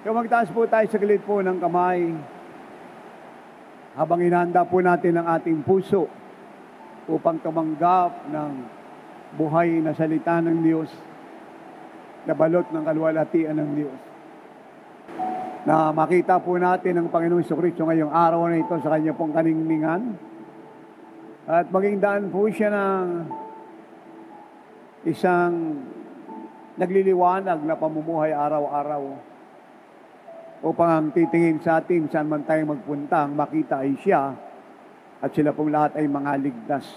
Kaya magtaas po tayo sa gilid po ng kamay habang inahanda po natin ang ating puso upang tumanggap ng buhay na salita ng Diyos na balot ng kaluwalhatian ng Diyos. Na makita po natin ang Panginoong Jesucristo ngayong araw na ito sa kanya pong kaningningan at maging daan po siya ng isang nagliliwanag na pamumuhay araw-araw upang ang titingin sa atin saan man tayo magpunta, ang makita ay siya at sila pong lahat ay mga ligtas.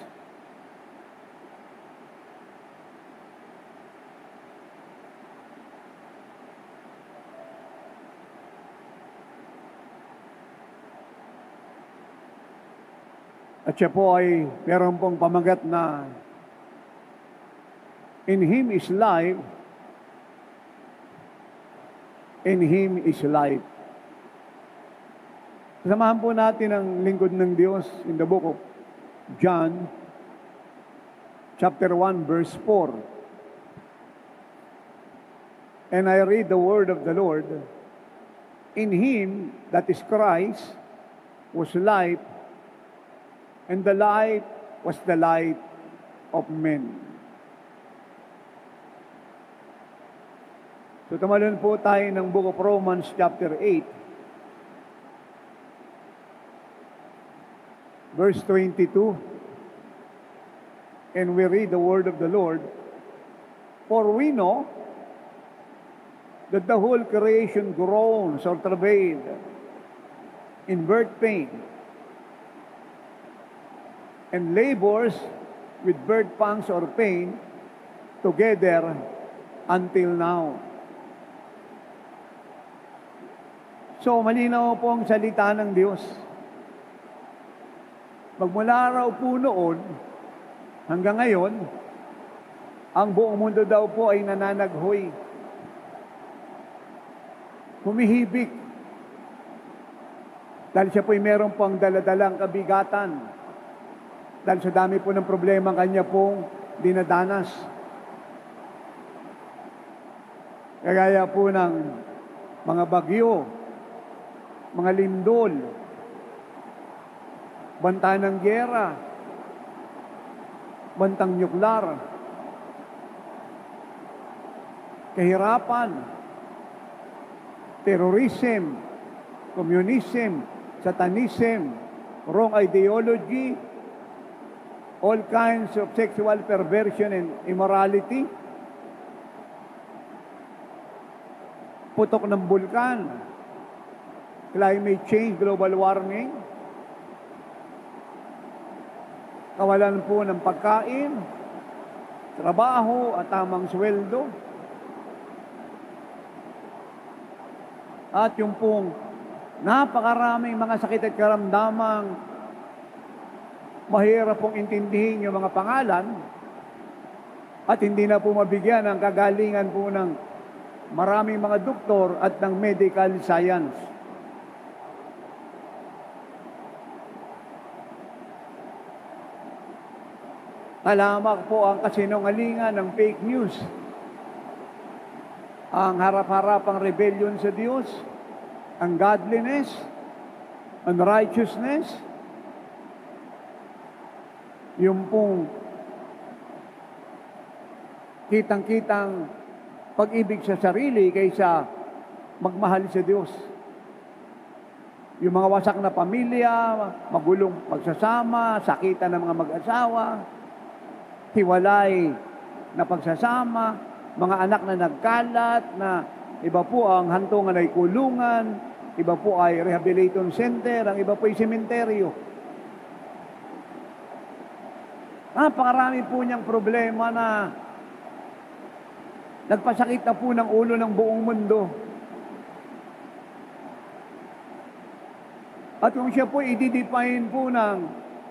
At siya po ay meron pong pamagat na in Him is life, in Him is life. Samahan po natin ang lingkod ng Diyos in the book of John, chapter 1, verse 4. And I read the word of the Lord. In Him, that is Christ, was life, and the light was the light of men. So tumalon po tayo ng Book of Romans chapter 8, verse 22. And we read the word of the Lord. For we know that the whole creation groans or travailed in birth pain, and labors with birth pangs or pain together until now. So, malinaw po ang salita ng Diyos. Magmula raw po noon hanggang ngayon, ang buong mundo daw po ay nananaghoy. Humihibik. Dahil siya po ay meron pong daladalang kabigatan. Dahil sa dami po ng problema kanya pong dinadanas. Kagaya po ng mga bagyo, mga lindol, banta ng gyera, bantang nyuklar, kahirapan, terrorism, communism, satanism, wrong ideology, all kinds of sexual perversion and immorality, putok ng bulkan, climate change, global warming, kawalan po ng pagkain, trabaho at tamang sweldo, at yung pong napakaraming mga sakit at karamdamang mahirap pong intindihin yung mga pangalan at hindi na po mabigyan ng kagalingan po ng maraming mga doktor at ng medical science. Talamak po ang kasinungalingan ng fake news. Ang harap-harapang rebellion sa Diyos, ang godliness, ang righteousness, yung pong kitang-kitang pag-ibig sa sarili kaysa magmahal sa Diyos. Yung mga wasak na pamilya, magulong pagsasama, sakitan ng mga mag-asawa, hiwalay na pagsasama, mga anak na nagkalat, na iba po ang hantungan ay kulungan, iba po ay rehabilitation center, ang iba po ay sementeryo. Napakarami po niyang problema na nagpasakit na po ng ulo ng buong mundo. At kung siya po i-define po ng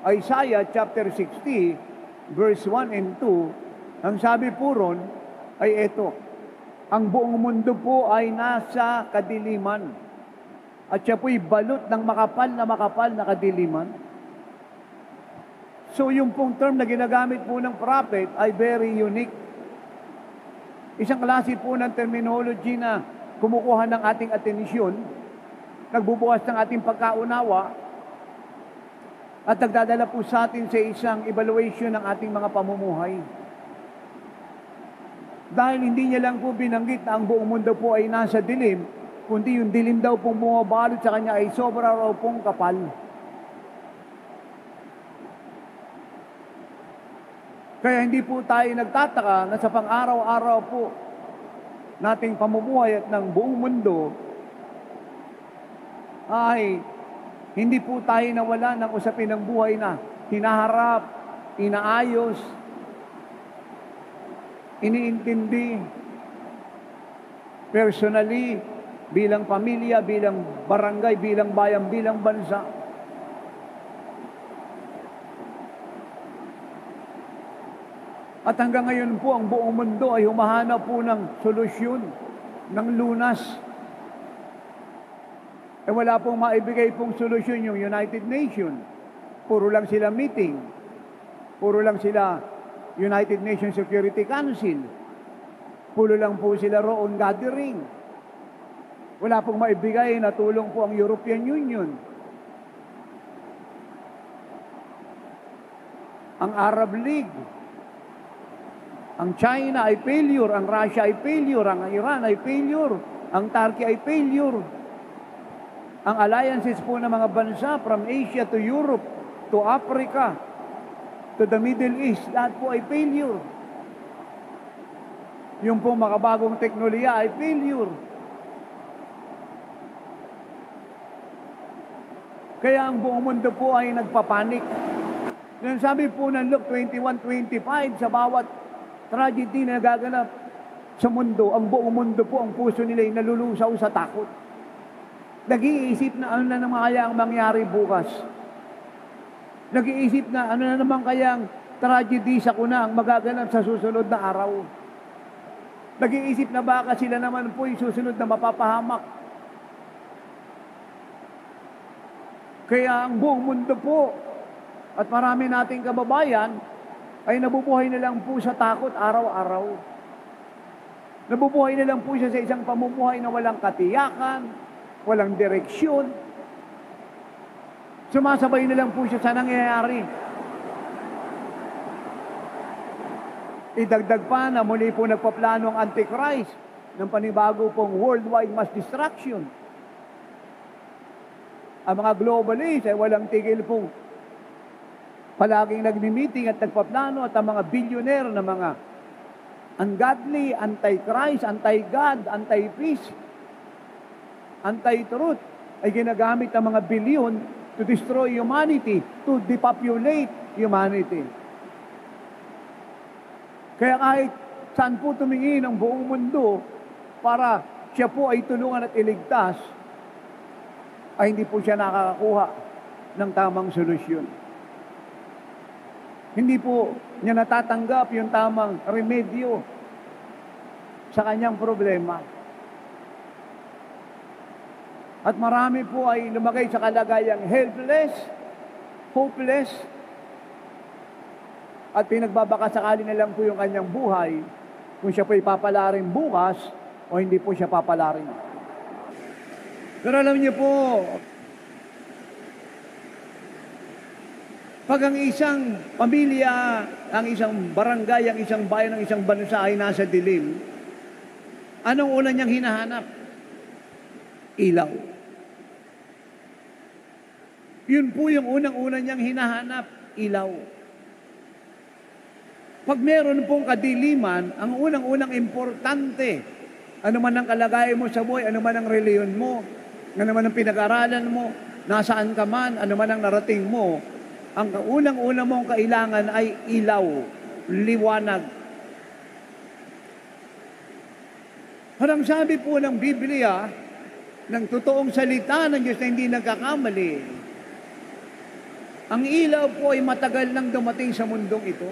Isaiah chapter 60, verse 1 and 2, ang sabi po ron ay ito, ang buong mundo po ay nasa kadiliman. At siya po'y balot ng makapal na kadiliman. So yung pong term na ginagamit po ng prophet ay very unique. Isang klase po ng terminology na kumukuha ng ating atensyon, nagbubukas ng ating pagkaunawa, at nagdadala po sa atin sa isang evaluation ng ating mga pamumuhay. Dahil hindi niya lang po binanggit na ang buong mundo po ay nasa dilim, kundi yung dilim daw pong bumabalot sa kanya ay sobra raw pong kapal. Kaya hindi po tayo nagtataka na sa pang-araw-araw po nating pamumuhay at ng buong mundo ay hindi po tayo nawala ng usapin ng buhay na hinaharap, inaayos, iniintindi, personally, bilang pamilya, bilang barangay, bilang bayan, bilang bansa. At hanggang ngayon po, ang buong mundo ay humahanap po ng solusyon, ng lunas. Wala pong maibigay pong solusyon yung United Nations. Puro lang sila meeting. Puro lang sila United Nations Security Council. Puro lang po sila roon gathering. Wala pong maibigay na tulong po ang European Union. Ang Arab League. Ang China ay failure. Ang Russia ay failure. Ang Iran ay failure. Ang Turkey ay failure. Ang alliances po ng mga bansa from Asia to Europe, to Africa, to the Middle East, lahat po ay failure. Yung po makabagong teknolohiya ay failure. Kaya ang buong mundo po ay nagpapanik. Yan sabi po ng Luke 21:25, sa bawat tragedy na nagaganap sa mundo, ang buong mundo po, ang puso nila ay nalulusaw sa takot. Nag-iisip na ano na naman kaya ang mangyari bukas. Nag-iisip na ano na naman kaya ang tragedy sa kuna ang magaganap sa susunod na araw. Nag-iisip na baka sila naman po yung susunod na mapapahamak. Kaya ang buong mundo po at marami nating kababayan ay nabubuhay na lang po sa takot araw-araw. Nabubuhay na lang po siya sa isang pamumuhay na walang katiyakan, walang direksyon. Sumasabay na lang po siya sa nangyayari. Idagdag pa na muli po nagpaplano ang Antichrist ng panibago pong worldwide mass destruction. Ang mga globalists ay walang tigil pong palaging nagmi-meeting at nagpaplano, at ang mga billionaire na mga ungodly, anti-Christ, anti-God, anti-peace, anti-truth ay ginagamit ang mga bilyon to destroy humanity, to depopulate humanity. Kaya kahit saan po tumingin ang buong mundo para siya po ay tulungan at iligtas, ay hindi po siya nakakakuha ng tamang solusyon. Hindi po niya natatanggap yung tamang remedyo sa kanyang problema. At marami po ay lumagay sa kalagayang helpless, hopeless, at pinagbabakasakali na lang po yung kanyang buhay kung siya po ipapalarin bukas o hindi po siya papalarin. Pero alam niyo po, pag ang isang pamilya, ang isang barangay, ang isang bayan, ang isang bansa ay nasa dilim, anong una niyang hinahanap? Ilaw. Yun po yung unang-una niyang hinahanap, ilaw. Pag meron pong kadiliman, ang unang-unang importante, ano man ang kalagayan mo sa buhay, ano man ang reliyon mo, ano man ang pinag-aralan mo, nasaan ka man, ano man ang narating mo, ang unang-una mong kailangan ay ilaw, liwanag. Parang sabi po ng Biblia, ng totoong salita ng Diyos na hindi nagkakamali, ang ilaw po ay matagal nang dumating sa mundong ito.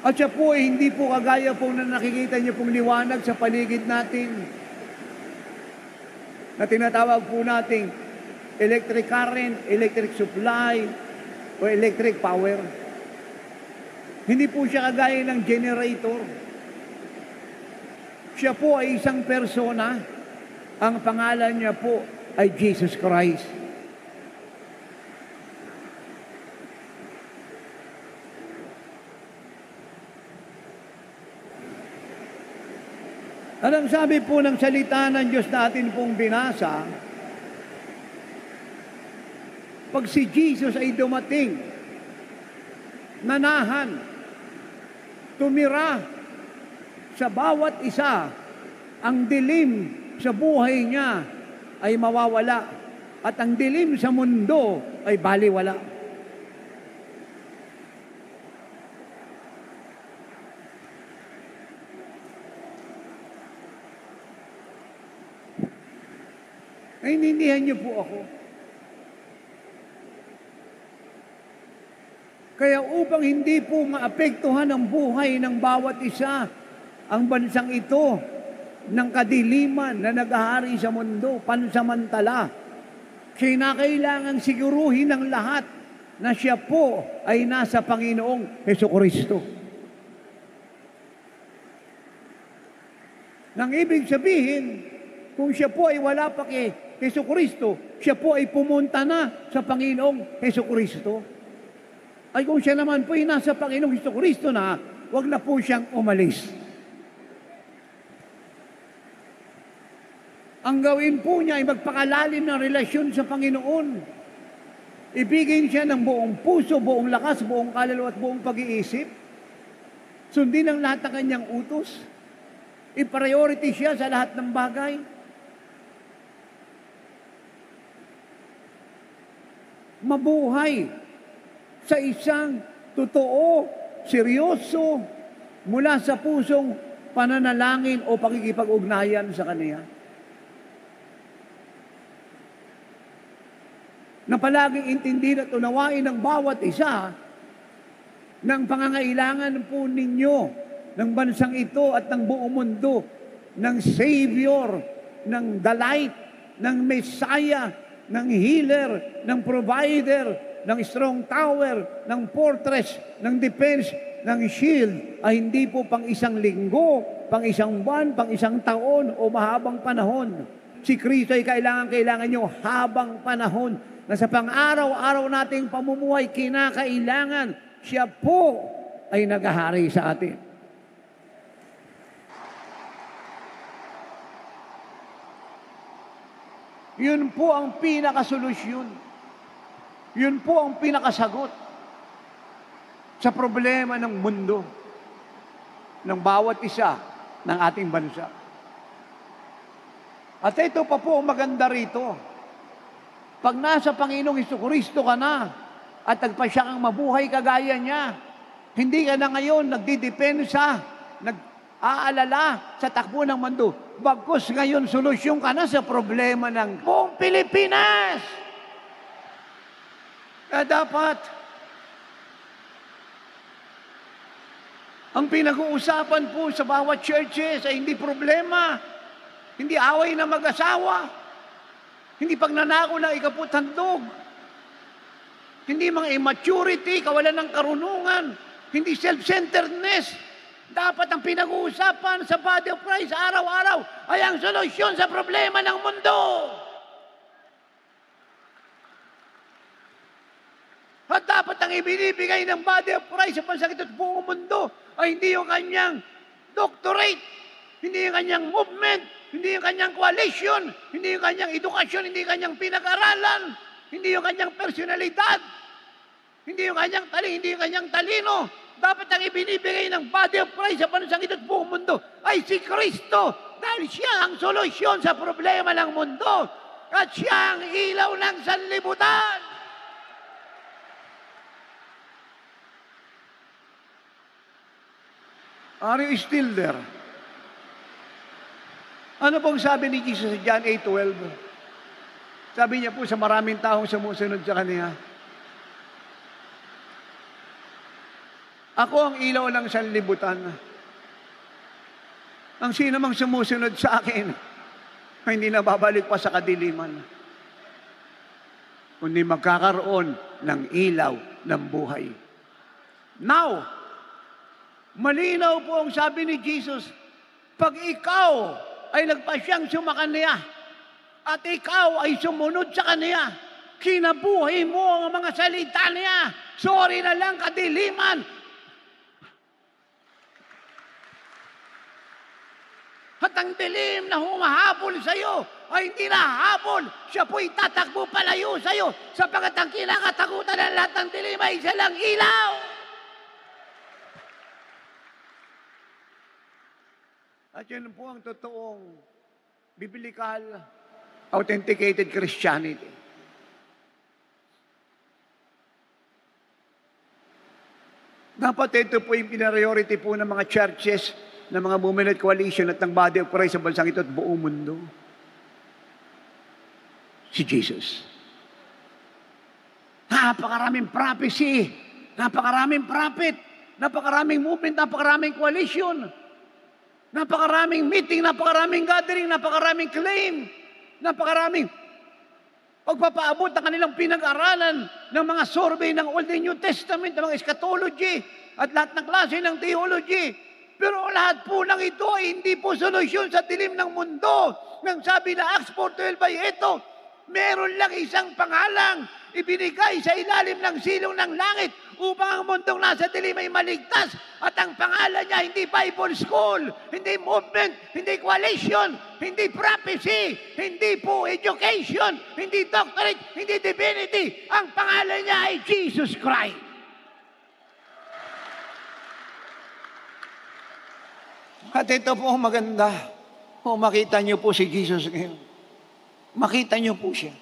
At siya po ay hindi po kagaya po na nakikita niyo pong liwanag sa paligid natin, na tinatawag po nating electric current, electric supply, o electric power. Hindi po siya kagaya ng generator. Siya po ay isang persona. Ang pangalan niya po ay Jesus Christ. Anong sabi po ng salita ng Diyos natin pong binasa? Pag si Jesus ay dumating, nanahan, tumira sa bawat isa, ang dilim sa buhay niya ay mawawala at ang dilim sa mundo ay baliwala. Naiintindihan niyo po ako. Kaya upang hindi po maapektuhan ang buhay ng bawat isa, ang bansang ito ng kadiliman na naghahari sa mundo, pansamantala, kinakailangan siguruhin ng lahat na siya po ay nasa Panginoong Hesukristo. Nang ibig sabihin, kung siya po ay wala pa kay Hesukristo, siya po ay pumunta na sa Panginoong Hesukristo. Ay kung siya naman po ay nasa Panginoong Hesukristo na, wag na po siyang umalis. Ang gawin po niya ay magpakalalim ng relasyon sa Panginoon. Ibigin siya ng buong puso, buong lakas, buong kaluluwa at buong pag-iisip. Sundin ang lahat ng kanyang utos. I-priority siya sa lahat ng bagay. Mabuhay sa isang totoo, seryoso, mula sa pusong pananalangin o pakikipag-ugnayan sa Kanya. Na palaging intindihin at unawain ng bawat isa ng pangangailangan po ninyo ng bansang ito at ng buong mundo, ng Savior, ng The Light, ng Messiah, ng healer, ng provider, ng strong tower, ng fortress, ng defense, ng shield, ay hindi po pang isang linggo, pang isang buwan, pang isang taon, o mahabang panahon. Si Kristo ay kailangan nyo habang panahon, na sa pang-araw-araw nating pamumuhay, kinakailangan siya po ay naghahari sa atin. Yun po ang pinakasolusyon. Yun po ang pinakasagot sa problema ng mundo, ng bawat isa ng ating bansa. At ito pa po ang maganda rito. Pag nasa Panginoong Hesukristo ka na at nagpasya kang mabuhay kagaya niya, hindi ka na ngayon nagdidepensa, nag-aalala sa takbo ng mundo. Bagkus ngayon, solusyon ka na sa problema ng buong Pilipinas. Kaya dapat, ang pinag-uusapan po sa bawat churches ay hindi problema, hindi away na mag-asawa, hindi pagnanakaw ng ikaputhandog, hindi mga immaturity, kawalan ng karunungan, hindi self-centeredness. Dapat ang pinag-uusapan sa body of Christ araw-araw ay ang solusyon sa problema ng mundo. At dapat ang ibinibigay ng body of Christ sa pansakit at buong mundo ay hindi yung kanyang doctorate, hindi yung kanyang movement, hindi yung kanyang coalition, hindi yung kanyang edukasyon, hindi yung kanyang pinag-aralan, hindi yung kanyang personalidad, hindi yung kanyang hindi yung kanyang talino. Dapat ang ibinibigay ng body of Christ sa pansakit at buong mundo ay si Kristo, dahil siya ang solusyon sa problema ng mundo at siya ang ilaw ng sanlibutan. Are you still there? Ano pong sabi ni Jesus sa John 8:12? Sabi niya po sa maraming taong sumusunod sa Kanya, ako ang ilaw ng sanlibutan. Ang sino mang sumusunod sa akin, ay hindi na babalik pa sa kadiliman, kundi magkakaroon ng ilaw ng buhay. Now, malinaw po ang sabi ni Jesus, Pag ikaw ay nagpasyang sumakanya at ikaw ay sumunod sa kanya, kinabuhi mo ang mga salita niya. Sorry na lang, kadiliman. At ang dilim na humahabol sa iyo ay hindi nahabol. Siya po'y tatakbo palayo sa iyo sapagkat ang kinakatakutan ng lahat ng dilim ay isa lang, ilaw. At yun po ang totoong biblical, authenticated Christianity. Dapat ito po yung priority po ng mga churches, ng mga movement at coalition at ng body of Christ sa bansang ito at buong mundo. Si Jesus. Napakaraming prophecy, napakaraming prophet, napakaraming movement, napakaraming coalition, napakaraming meeting, napakaraming gathering, napakaraming claim, napakaraming pagpapaabot ng kanilang pinag-aralan ng mga survey ng Old and New Testament, ng mga eschatology, at lahat ng klase ng theology. Pero lahat po ng ito ay hindi po solusyon sa dilim ng mundo. Nang sabi na Acts 4:12 ay ito, meron lang isang pangalang ibinigay sa ilalim ng silong ng langit upang ang mundong nasa dilim ay maligtas. At ang pangalan niya hindi Bible School, hindi movement, hindi coalition, hindi prophecy, hindi po education, hindi doctorate, hindi divinity. Ang pangalan niya ay Jesus Christ. At ito po maganda. Makita niyo po si Jesus ngayon. Makita niyo po siya.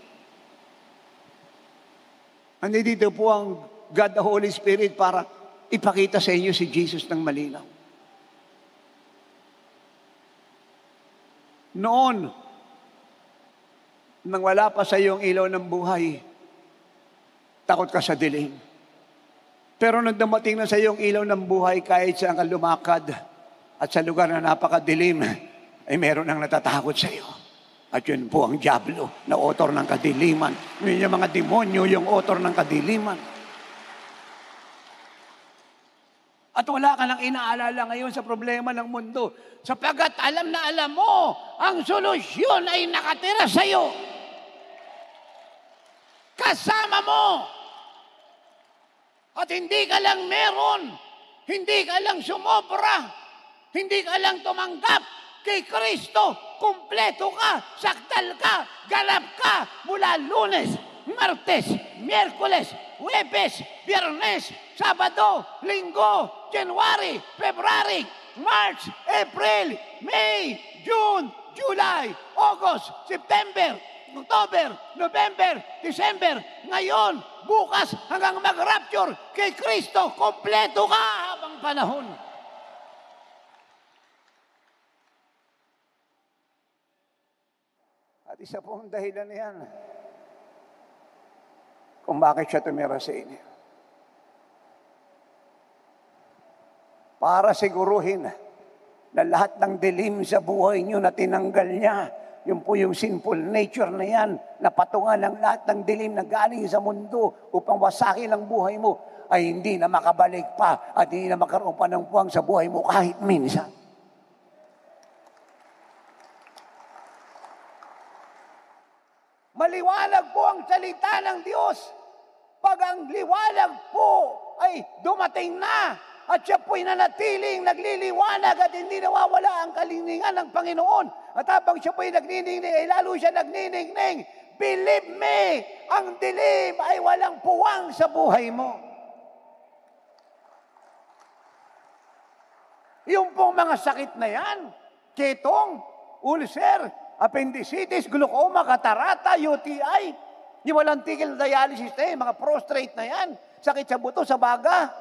Andito po ang God the Holy Spirit para ipakita sa inyo si Jesus ng malinaw. Noon, nang wala pa sa iyong ilaw ng buhay, takot ka sa dilim. Pero nang dumating na sa iyong ilaw ng buhay, kahit saan ka lumakad at sa lugar na napakadilim, ay meron ang natatakot sa iyo. At yun po ang diablo na author ng kadiliman. Yun yung mga demonyo, yung author ng kadiliman. At wala ka nang inaalala ngayon sa problema ng mundo. Sapagkat alam na alam mo, ang solusyon ay nakatira sa iyo. Kasama mo. At hindi ka lang meron. Hindi ka lang sumobra. Hindi ka lang tumanggap. Kay Kristo, kumpleto ka, saktal ka, ganap ka mula Lunes, Martes, Miyerkules, Huwebes, Biyernes, Sabado, Linggo, January, February, March, April, May, June, July, August, September, October, November, December, ngayon, bukas hanggang mag-rapture kay Kristo, kumpleto ka habang panahon. At isa pong dahilan na yan kung bakit siya tumira sa inyo. Para siguruhin na lahat ng dilim sa buhay niyo na tinanggal niya, yun po yung sinful nature na yan, na patungan ng lahat ng dilim na galing sa mundo upang wasakin ang buhay mo, ay hindi na makabalik pa at hindi na makaroon pa ng puwang sa buhay mo kahit minsan. Maliwanag po ang salita ng Diyos. Pag ang liwanag po ay dumating na at siya po'y nanatiling nagliliwanag at hindi nawawala ang kalingningan ng Panginoon. At habang siya po'y nagniningning, ay lalo siya nagniningning. Believe me, ang dilim ay walang puwang sa buhay mo. Yung pong mga sakit na yan, ketong, ulcer, appendicitis, glaucoma, catarata, UTI, yung walang tigil na dialysis na yan, mga prostrate na yan, sakit sa buto, sa baga,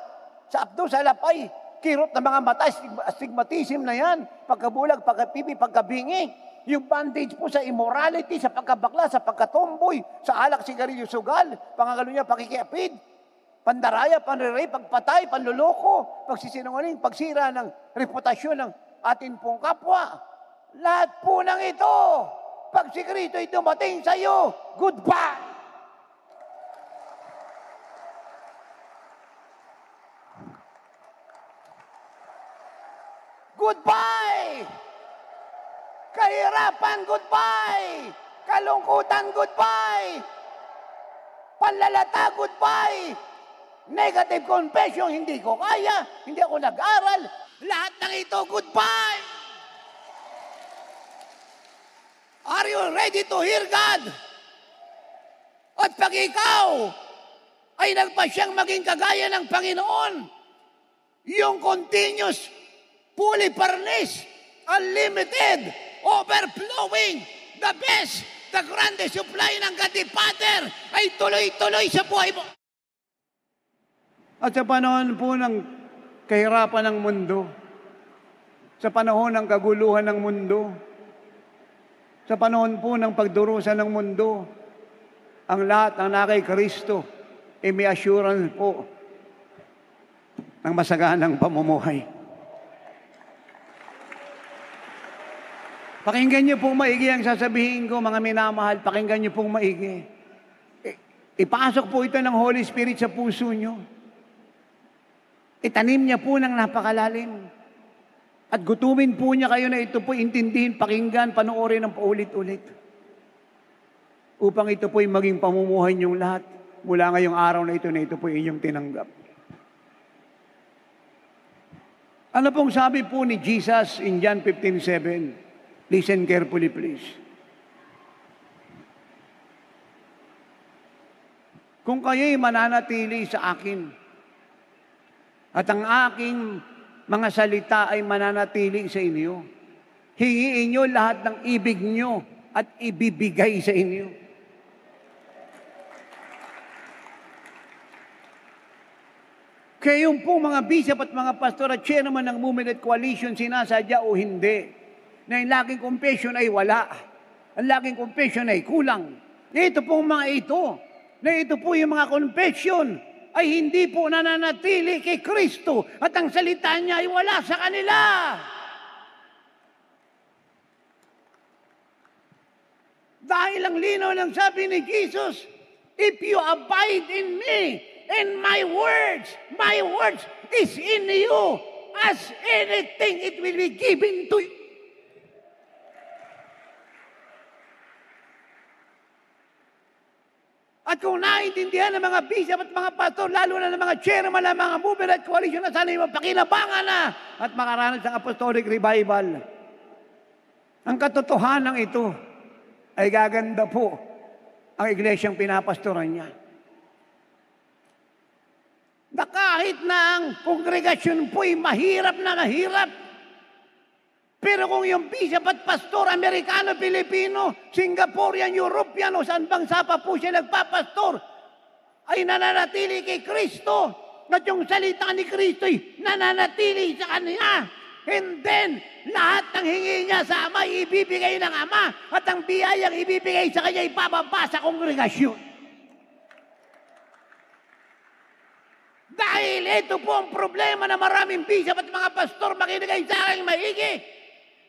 sa abdo, sa lapay, kirot ng mga mata, astigmatism na yan, pagkabulag, pagkapipi, pagkabingi, yung bandage po sa immorality, sa pagkabakla, sa pagkatomboy, sa alak, sigarilyo, sugal, pangangalo niya, pakikiapid, pandaraya, panrere, pagpatay, panluloko, pagsisinungaling, pagsira ng reputasyon ng atin pong kapwa. Lahat po ng ito, pag si Kristo ay dumating sa iyo, goodbye! Goodbye! Kahirapan, goodbye! Kalungkutan, goodbye! Panlalata, goodbye! Negative confession, hindi ko kaya, hindi ako nag-aral, lahat ng ito, goodbye! Are you ready to hear God? At pag ikaw ay nagpasyang maging kagaya ng Panginoon, yung continuous, fully furnished, unlimited, overflowing, the best, the grandest supply ng God the Father ay tuloy-tuloy sa buhay mo. At sa panahon po ng kahirapan ng mundo, sa panahon ng kaguluhan ng mundo, sa panahon po ng pagdurusa ng mundo, ang lahat ng nakay Kristo ay may assurance po ng masaganang pamumuhay. Pakinggan niyo pong maigi ang sasabihin ko, mga minamahal, pakinggan niyo pong maigi. Ipasok po ito ng Holy Spirit sa puso niyo. Itanim niya po ng napakalalim. At gutumin po niya kayo na ito po intindihin, pakinggan, panoorin ng paulit-ulit. Upang ito po ay maging pamumuhay niyong lahat mula ngayong araw na ito po inyong tinanggap. Ano pong sabi po ni Jesus in John 15:7? Listen carefully, please. Kung kayo'y mananatili sa akin, at ang aking mga salita ay mananatili sa inyo, hingiin nyo lahat ng ibig nyo at ibibigay sa inyo. Kaya yung po mga bishop at mga pastor at chairman ng Movement at Coalition, sinasadya o hindi, na yung laging confession ay wala. Ang laging confession ay kulang. Ito pong mga ito, na ito po yung mga confession, ay hindi po nananatili kay Kristo at ang salita niya ay wala sa kanila. Dahil ang linaw ng sabi ni Jesus, if you abide in me, and my words is in you, ask anything, it will be given to you. At kung naiintindihan ng mga bishop at mga pastor, lalo na ng mga chairman ng mga movement at coalition na sana yung mapakinabangan na at makaranas ng apostolic revival, ang katotohanan ito ay gaganda po ang iglesyang pinapastoran niya. Na kahit na ang kongregasyon po ay mahirap na mahirap, pero kung yung bishop at pastor, Amerikano, Pilipino, Singaporean, European, o saan bang sapa po siya nagpapastor, ay nananatili kay Kristo, at yung salita ni Kristo ay nananatili sa Kanya. And then, lahat ng hingi niya sa Ama, ibibigay ng Ama, at ang biyayang ibibigay sa Kanya, ipababa sa kongregasyon. Dahil ito po ang problema na maraming bishop at mga pastor makinig sa aking maigi.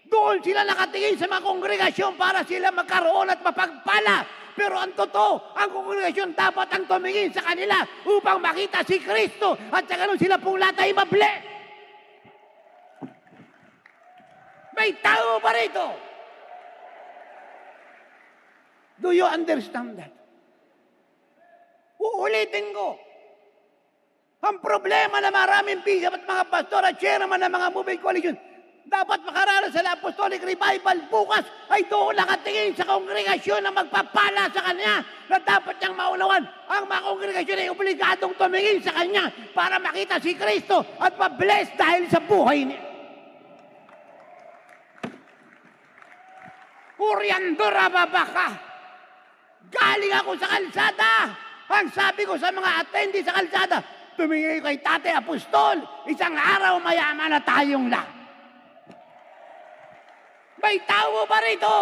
Doon sila nakatingin sa mga kongregasyon para sila magkaroon at mapagpala. Pero ang totoo, ang kongregasyon dapat ang tumingin sa kanila upang makita si Kristo at sa ganun sila pong lahat ay mabless. May tao ba rito? Do you understand that? Uulitin ko. Ang problema na maraming bishop at mga pastor at chairman ng mga movement coalition, dapat makaranas sa apostolic revival bukas ay doon nakatingin sa kongregasyon na magpapala sa Kanya na dapat niyang maunawan. Ang mga kongregasyon ay obligadong tumingin sa Kanya para makita si Kristo at ma-bless dahil sa buhay niya. Kuryandura babaka. Galing ako sa kalsada. Ang sabi ko sa mga attendee sa kalsada, tumingin kay Tate Apostol, isang araw mayaman na tayong lahat. May tao ba rito?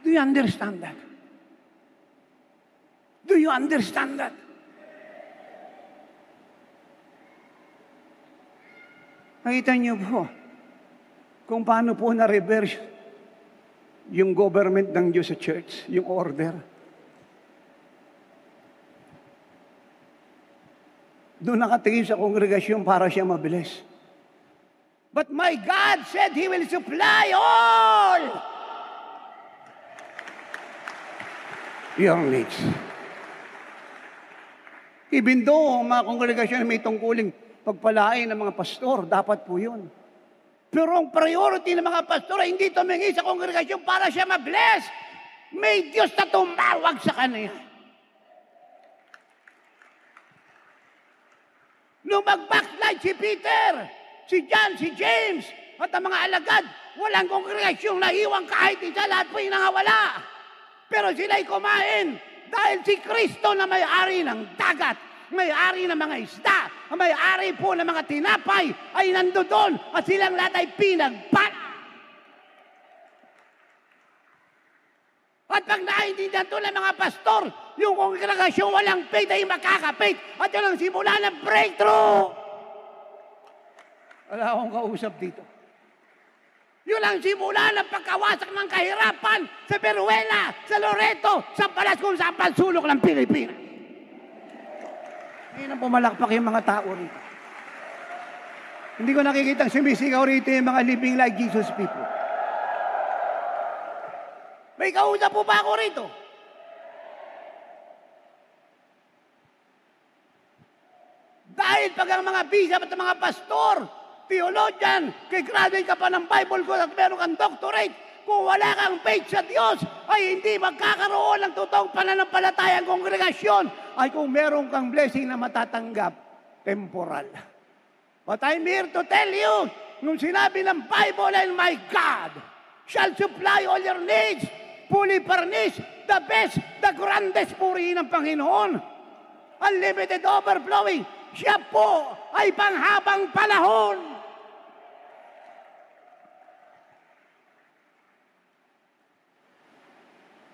Do you understand that? Do you understand that? Nakita niyo po kung paano po na-reverse yung government ng Diyos sa church, yung order. Doon nakatingin sa kongregasyon para siya mabilis. But my God said He will supply all your needs. Even though ang mga kongregasyon may tungkuling pagpalain ng mga pastor, dapat po yun. Pero ang priority ng mga pastor ay hindi tumingi sa kongregasyon para siya ma-bless. May Diyos na tumawag sa kanya. Nung mag-backslide si Peter, si John, si James, at ang mga alagad, walang kongregasyong naiwang kahit isa, lahat po nangawala. Pero sila'y kumain dahil si Kristo na may-ari ng dagat, may-ari ng mga isda, may-ari po ng mga tinapay ay nandoon at silang lahat ay pinagpala. At pag naintindihan ito ng mga pastor, yung kongregasyong walang faith ay makaka-faith at yun ang simula ng breakthrough. Wala akong kausap dito. Yun ang simula ng pagkawasak ng kahirapan sa Peruela, sa Loreto, sa Palas kung saan pansulok ng Pilipinas. Ngayon ang pumalakpak yung mga tao rito. Hindi ko nakikita sumisigaw rito yung mga living like Jesus people. May kausap po ba ako rito? Dahil pag ang mga bishop at mga pastor, theologian, kay graduate ka pa ng Bible ko at meron kang doctorate, kung wala kang faith sa Diyos, ay hindi magkakaroon ng totoong pananampalatayang kongregasyon, ay kung meron kang blessing na matatanggap, temporal. But I'm here to tell you, nung sinabi ng Bible, and my God shall supply all your needs, fully furnished, the best, the grandest purihin ng Panginoon. Unlimited overflowing. Siya po ay panghabang panahon.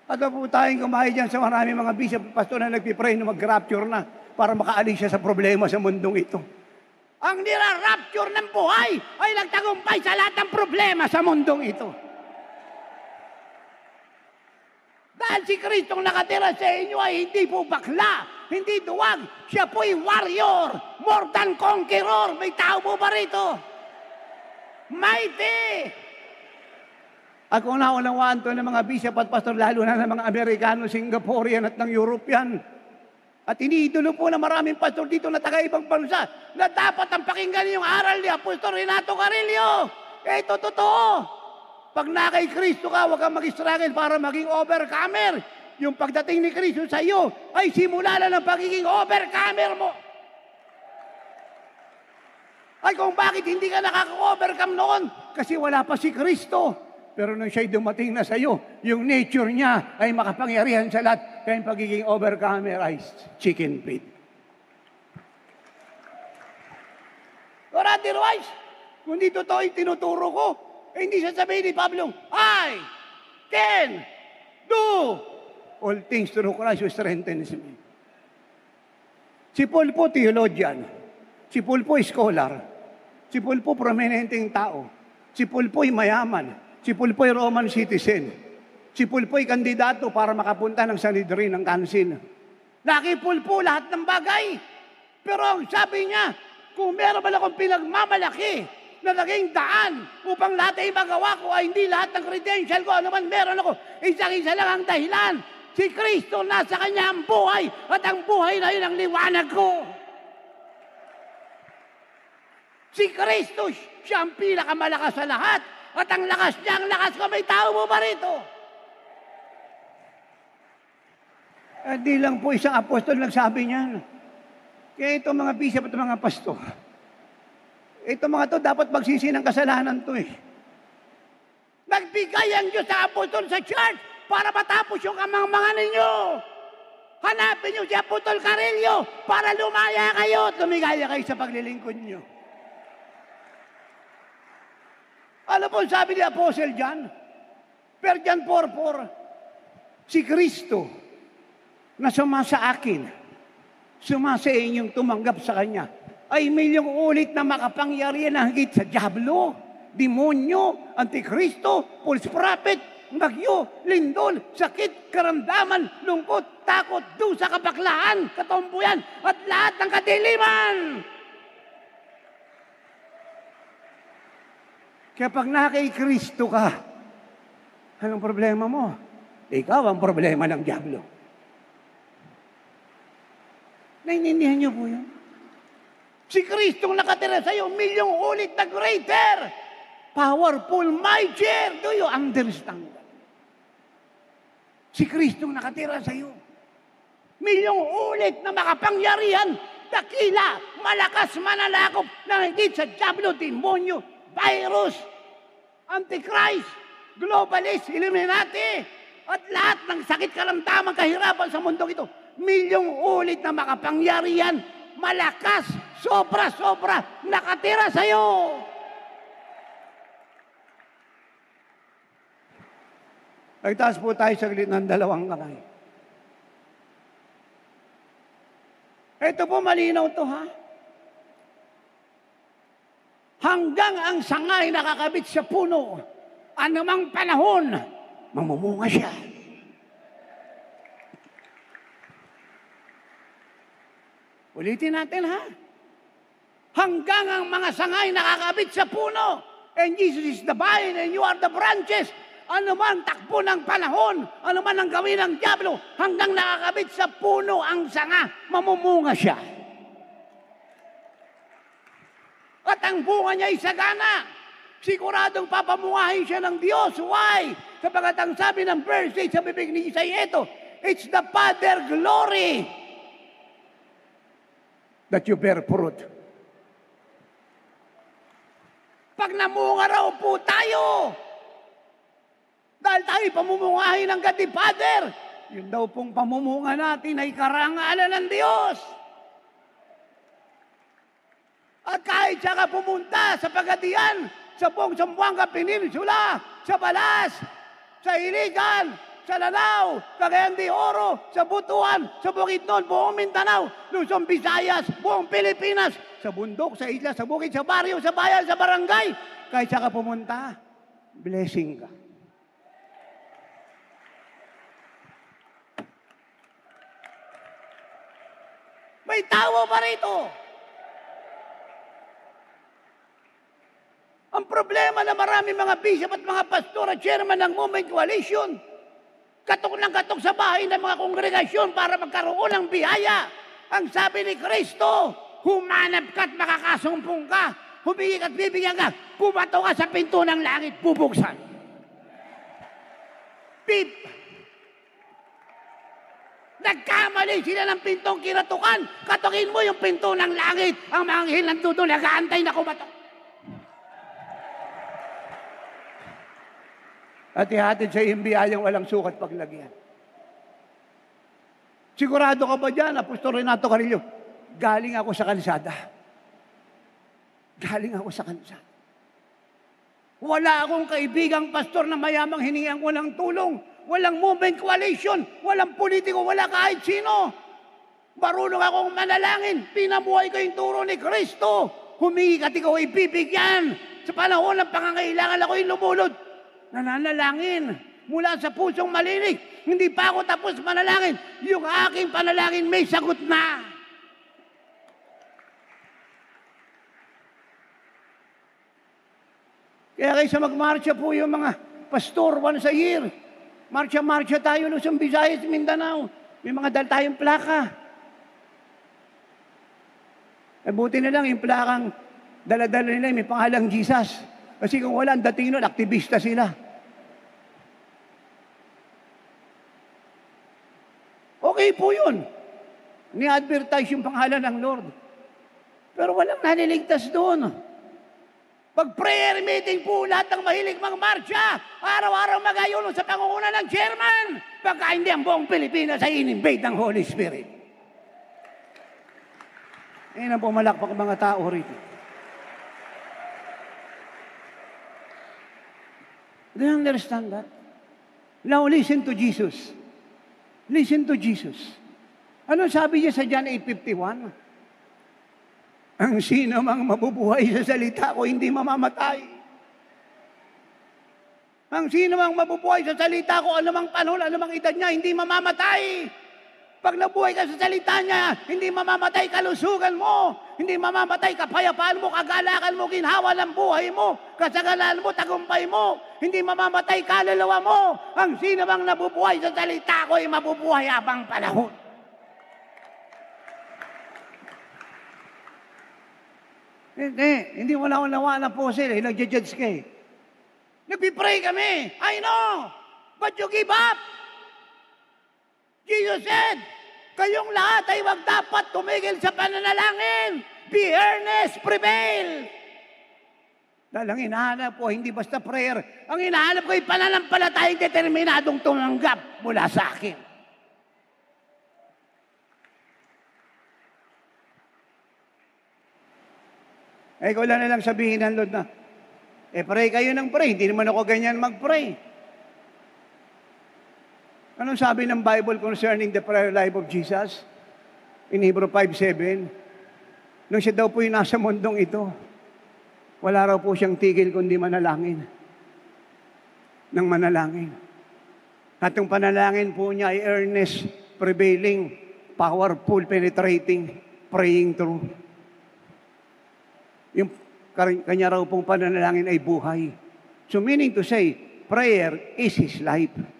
At po tayong kumain dyan sa maraming mga bishop at pastor na nagpipray na mag-rapture na para makaalis siya sa problema sa mundong ito. Ang nira-rapture ng buhay ay nagtagumpay sa lahat ng problema sa mundong ito. Dahil si Kristong nakatira sa inyo ay hindi po bakla, hindi duwag. Siya po ay warrior, more than conqueror. May tao po ba rito? Mighty! At kung naunawaan to ng mga bishop at pastor, lalo na ng mga Amerikano, Singaporean at ng European, at iniidolo po na maraming pastor dito na taga-ibang bansa na dapat ang pakinggan yung aral ni Apostol Renato Carrillo. Ito totoo. Pag na kay Kristo ka, huwag kang mag-struggle para maging overcomer. Yung pagdating ni Kristo sa iyo ay simula na ng pagiging overcomer mo. Ay kung bakit hindi ka nakaka-overcome noon? Kasi wala pa si Kristo. Pero nung siya'y dumating na sa iyo, yung nature niya ay makapangyarihan sa lahat. Kaya yung pagiging overcomer ay chicken feed. Or otherwise, kung di totoo yung tinuturo ko, hindi sasabihin ni Pablo, I can do all things through Christ who strengthens me. Si Paul po, theologian. Si Paul po, scholar. Si Paul po, prominenteng tao. Si Paul po, mayaman. Si Paul po, Roman citizen. Si Paul po, kandidato para makapunta ng Sanhedrin ng Council. Laki Paul po lahat ng bagay. Pero ang sabi niya, kung meron ba akong pinagmamalaki, na naging daan upang lahat ay magawa ko ay hindi lahat ng credential ko, ano man meron ako, isang-isa lang ang dahilan. Si Kristo, nasa Kanya ang buhay at ang buhay na yun ang liwanag ko. Si Kristo, siya ang pinakamalakas sa lahat at ang lakas niya, ang lakas ko. May tao mo ba rito? At di lang po isang apostol nagsabi niyan. Kaya itong mga bishop at mga pastor, ito mga to, dapat magsisi ng kasalanan to eh. Nagbigay ang Diyos sa apostol sa church para matapos yung kamangmangan ninyo. Hanapin niyo si Apostol Carrillo para lumaya kayo at lumigaya kayo sa paglilingkod niyo. Ano po sabi ni Apostle John? Per John 4:4, si Kristo na sumasa akin, sumasa inyong tumanggap sa Kanya, ay milyong ulit na makapangyarihan na higit sa diablo, demonyo, antikristo, false prophet, bagyo, lindol, sakit, karamdaman, lungkot, takot, dusa, kabaklaan, katomboyan, at lahat ng kadiliman. Kaya pag nakay Kristo ka, anong problema mo? Ikaw ang problema ng dyablo. Naiintindihan niyo po yun? Si Kristo nakatira sa iyo, milyong ulit na greater, powerful, mightier. Do you understand that? Si Kristo nakatira sa iyo. Milyong ulit na makapangyarihan, dakila, malakas, manalakop, na higit sa dyablo, demonyo, virus, antichrist, globalist, Illuminati, at lahat ng sakit, karamdaman, kahirapan sa mundong ito. Milyong ulit na makapangyarihan, malakas, sobra-sobra, nakatira sa iyo. Nagtaas po tayo saglit ng dalawang kamay. Ito po, malinaw to, ha? Hanggang ang sangay nakakabit sa puno, anumang panahon, mamumunga siya. Ulitin natin, ha? Hanggang ang mga sangay nakakabit sa puno, and Jesus is the vine and you are the branches, ano man takbo ng panahon, ano man ang gawin ng dyablo, hanggang nakakabit sa puno ang sanga, mamumunga siya. At ang bunga niya ay sagana. Siguradong papamungahin siya ng Diyos. Why? Sapagat ang sabi ng verse 8 sa bibig ni Isaiah, it's the Father glory that you bear fruit. Pag namunga raw po tayo, dahil tayo pamumungahin ng God the Father, yun daw pong pamumunga natin ay karangalan ng Diyos. At kahit siya ka pumunta sa Pagadian, sa buong Zamboanga Peninsula, sa Balas, sa Iligan, sa Lanao, Cagayan de Oro, sa Butuan, sa Bukidnon, buong Mindanao, Luzon, Visayas, buong Pilipinas, sa bundok, sa isla, sa bukid, sa baryo, sa bayan, sa barangay, kahit siya ka pumunta, blessing ka. May tawa pa rito. Ang problema na marami mga bishop at mga pastor at chairman ng Movement Coalition, katok ng katok sa bahay ng mga kongregasyon para magkaroon ng biyaya. Ang sabi ni Kristo, humanap ka at makakasumpong ka, humingi at bibigyan ka, pumato ka sa pinto ng langit, bubuksan. Pip! Nagkamali sila ng pintong kinatukan. Katukin mo yung pinto ng langit. Ang mga anghel nandun nag-aantay na kumatok. At ihatid sa iyong biyayang walang sukat paglagyan. Sigurado ka ba dyan, Apostol Renato Carillo? Galing ako sa kalsada. Galing ako sa kalsada. Wala akong kaibigang pastor na mayamang hiningihan ko ng tulong. Walang movement coalition, walang politiko, wala kahit sino. Marunong akong manalangin, pinamuhay ko yung turo ni Kristo. Humingi ka at ikaw ay bibigyan. Sa panahon ng pangangailangan ako'y lumulod. Nananalangin mula sa pusong malinig. Hindi pa ako tapos manalangin. Yung aking panalangin may sagot na. Kaya kaysa magmarcha po yung mga pastor once a year. Marcha-marcha tayo, Luzon, Visayas, Mindanao. May mga dal tayong plaka. Buti na lang, yung plakang dala-dala nila, may pangalang Jesus. Kasi kung wala, ang dating nun, aktivista sila. Okay po yun. Ni-advertise yung pangalan ng Lord. Pero walang naniligtas doon. Pag prayer meeting po, lahat ng mahilig marcha, araw-araw magayuno sa pangunguna ng chairman. Pagka hindi ang buong Pilipinas ay in-invade ng Holy Spirit. Yan ang pumalakpak mga tao rito. Do you understand that? Now listen to Jesus. Listen to Jesus. Ano sabi niya sa John 8:51? Ang sino mang mabubuhay sa salita ko, hindi mamamatay. Ang sino mang mabubuhay sa salita ko, anumang panahon, anumang edad niya, hindi mamamatay. Pag nabuhay ka sa salita niya, hindi mamamatay kalusugan mo, hindi mamamatay kapayapaan mo, kagalakan mo, ginhawa ng buhay mo, kasagalan mo, tagumpay mo, hindi mamamatay kaluluwa mo. Ang sino bang nabubuhay sa salita ko ay mabubuhay habang panahon. Hindi mo na unawa na po sila, nag-judge ka eh. Nagpipray kami, I know, but you give up. Jesus said, kayong lahat ay wag dapat tumigil sa pananalangin. Be earnest, prevail. Dahil ang hinahanap ko, hindi basta prayer. Ang hinahanap ko ay pananampalatayang determinadong tumanggap mula sa akin. Ko lang na lang sabihin ng Lord na, pray kayo ng pray. Hindi naman ako ganyan mag-pray. Anong sabi ng Bible concerning the prayer life of Jesus? In Hebrew 5:7, nung siya daw po yung nasa mundong ito, wala raw po siyang tigil kundi manalangin. Nang manalangin. At yung panalangin po niya ay earnest, prevailing, powerful, penetrating, praying through. Yung kanya raw pong pananalangin ay buhay. So meaning to say, prayer is his life.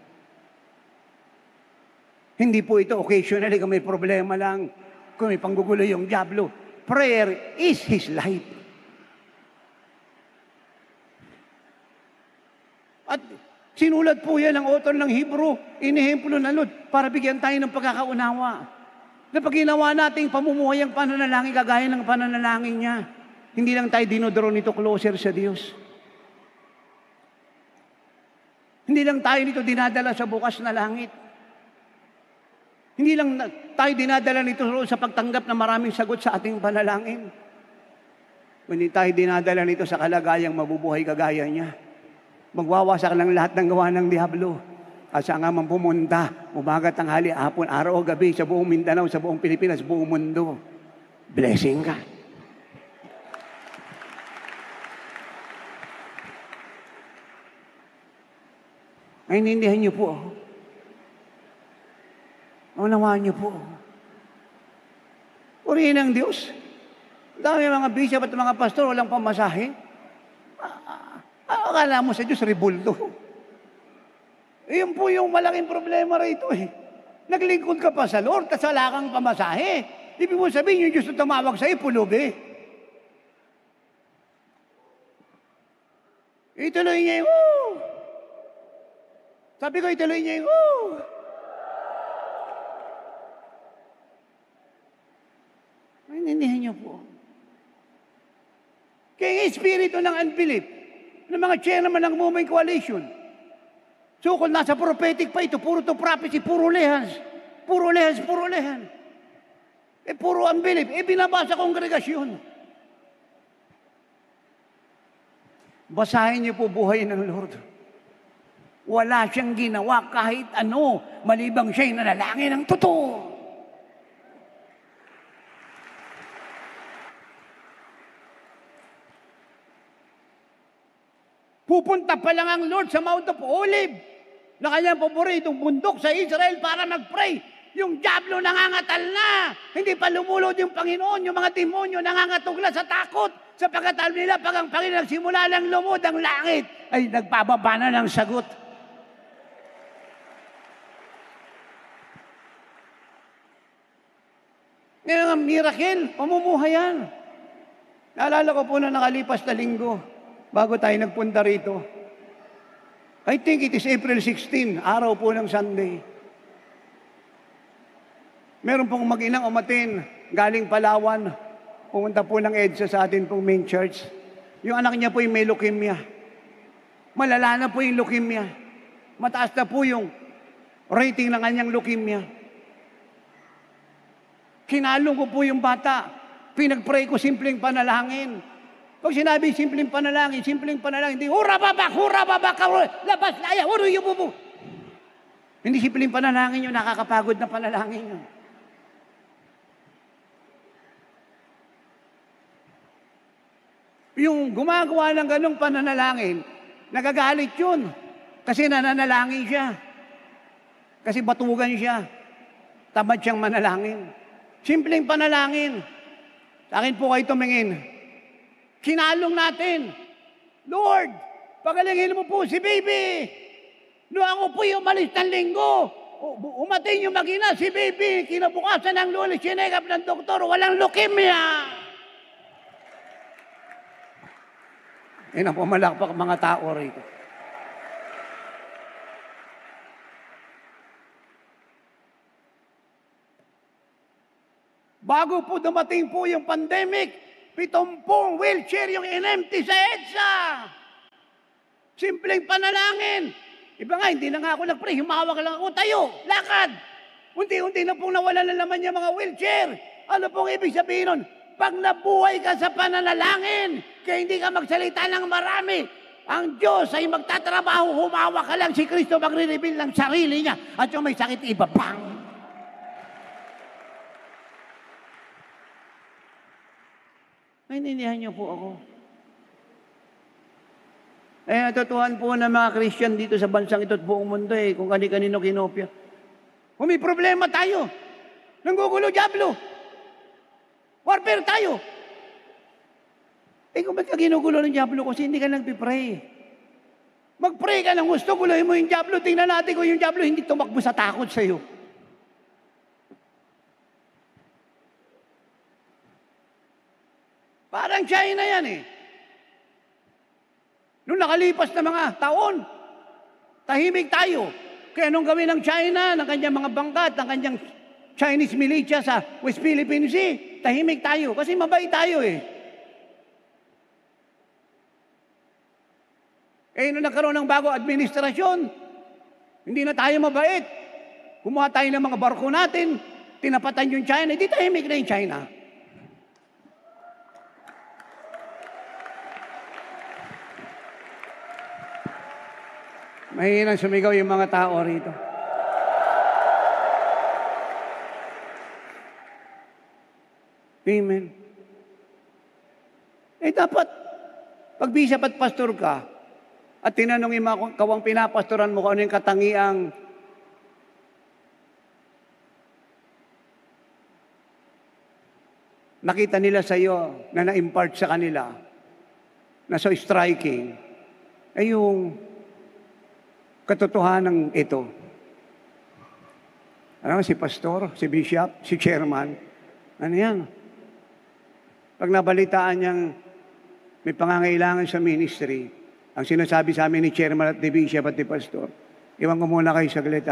Hindi po ito occasionally kung may problema lang, kung may panggugulo yung diablo. Prayer is his life. At sinulat po yan ng author ng Hebrew, inihemplo na Lord, para bigyan tayo ng pagkakaunawa. Na pag ginawa nating pamumuhay ang pananalangin, kagaya ng pananalangin niya, hindi lang tayo dinodoro nito closer sa Diyos. Hindi lang tayo nito dinadala sa bukas na langit. Hindi lang tayo dinadala nito sa pagtanggap ng maraming sagot sa ating panalangin. Hindi tayo dinadala nito sa kalagayang mabubuhay kagaya niya. Magwawasak lang lahat ng gawa ng diablo. At saan nga man pumunta, umaga, tanghali, hapon, araw o gabi, sa buong Mindanao, sa buong Pilipinas, sa buong mundo. Blessing ka. Ay, inindihan niyo po. Unawaan niyo po. Purihin ang Diyos. Dami mga bishop at mga pastor, walang pamasahe. Akala mo sa Diyos, ribulto. Iyon po yung malaking problema rito eh. Naglingkod ka pa sa Lord, tas wala kang pamasahe. Ibig mo sabihin, yung Diyos na tumawag sa'yo, pulog eh. Ituloy niya yung, Sabi ko, ituloy niya yung, Naintindihan niyo po. Kaya yung espiritu ng unbelief, ng mga chairman ng Movement Coalition, so kung nasa prophetic pa ito, puro to prophecy, puro lehans. Puro lehans, puro lehan. Puro unbelief. Binabasa kongregasyon. Basahin niyo po buhay ng Lord. Wala siyang ginawa kahit ano, malibang siya'y nanalangin ng totoo. Pupunta pa lang ang Lord sa Mount of Olive, na kanyang paboritong bundok sa Israel para mag-pray. Yung diablo nangangatal na. Hindi pa lumulod yung Panginoon, yung mga demonyo nangangatugla sa takot. Sapagkat alam nila, pag ang Panginoon nagsimula ng lumod ang langit, ay nagpababa na ng sagot. Ngayon ang miracle, pamumuhay yan. Naalala ko po na nakalipas na linggo, bago tayo nagpunta rito. I think it is April 16, araw po ng Sunday. Meron pong mag-inang umatin, galing Palawan. Pumunta po ng EDSA sa atin pong main church. Yung anak niya po yung may leukemia. Malala na po yung leukemia. Mataas na po yung rating ng kanyang leukemia. Kinalong ko po yung bata. Pinag-pray ko simpleng panalangin. Pag sinabi simpleng panalangin, hindi, hura babak, labas na ayaw, huro yung bubu. Hindi simpleng panalangin yun, nakakapagod na panalangin yun. Yung gumagawa ng ganong pananalangin, nagagalit yun. Kasi nananalangin siya. Kasi batugan siya. tamad siyang manalangin. Simpleng panalangin. Sa akin po kayo tumingin. Kinalong natin. Lord, pagalingin mo po si baby. Noong ako po yung umalis ng linggo, umating yung magina si baby. Kinabukasan ng Lunes, sinegap ng doktor, walang leukemia. Yan ang pumalakpak mga tao rito. Bago po dumating po yung pandemic, 70 wheelchair yung in-empty sa EDSA. Simpleng panalangin. Iba nga, hindi na nga ako nag-pray, humawak lang ako, tayo, lakad. Unti-unti na pong nawala na naman yung mga wheelchair. Ano pong ibig sabihin nun? Pag nabuhay ka sa pananalangin, kaya hindi ka magsalita ng marami, ang Diyos ay magtatrabaho, humawak ka lang, si Kristo magre-reveal ng sarili niya. At yung may sakit, iba pang. Naintindihan niyo po ako. Natutuhan po ng mga Christian dito sa bansang ito at buong mundo kung kani-kanino kinopya. Kung may problema tayo, nanggugulo diablo. Warfare tayo. Kung ba't ka ginugulo ng diablo? Kasi hindi ka nagpipray. Mag-pray ka ng gusto, guluhin mo yung diablo. Tingnan natin kung yung diablo hindi tumakbo sa takot sa iyo. Parang China yan Nung nakalipas na mga taon, tahimik tayo. Kaya anong gawin ng China, ng kanyang mga bangkat, ng kanyang Chinese militia sa West Philippine Sea? Tahimik tayo kasi mabait tayo nung nagkaroon ng bago administrasyon, hindi na tayo mabait. Kumuha tayo ng mga barko natin, tinapatan yung China, hindi tahimik na yung China. Mahinang sumigaw yung mga tao rito. Amen. Dapat, pag bishop at pastor ka, at tinanong yung mga kawang pinapastoran mo kung ano yung katangiang nakita nila sa iyo na na-impart sa kanila, na so striking, yung katotohanan ito. Si pastor, si bishop, si chairman, ano yan? Pag nabalitaan niyang may pangangailangan sa ministry, ang sinasabi sa amin ni chairman at ni bishop at ni pastor, iwan ko muna kayo saglit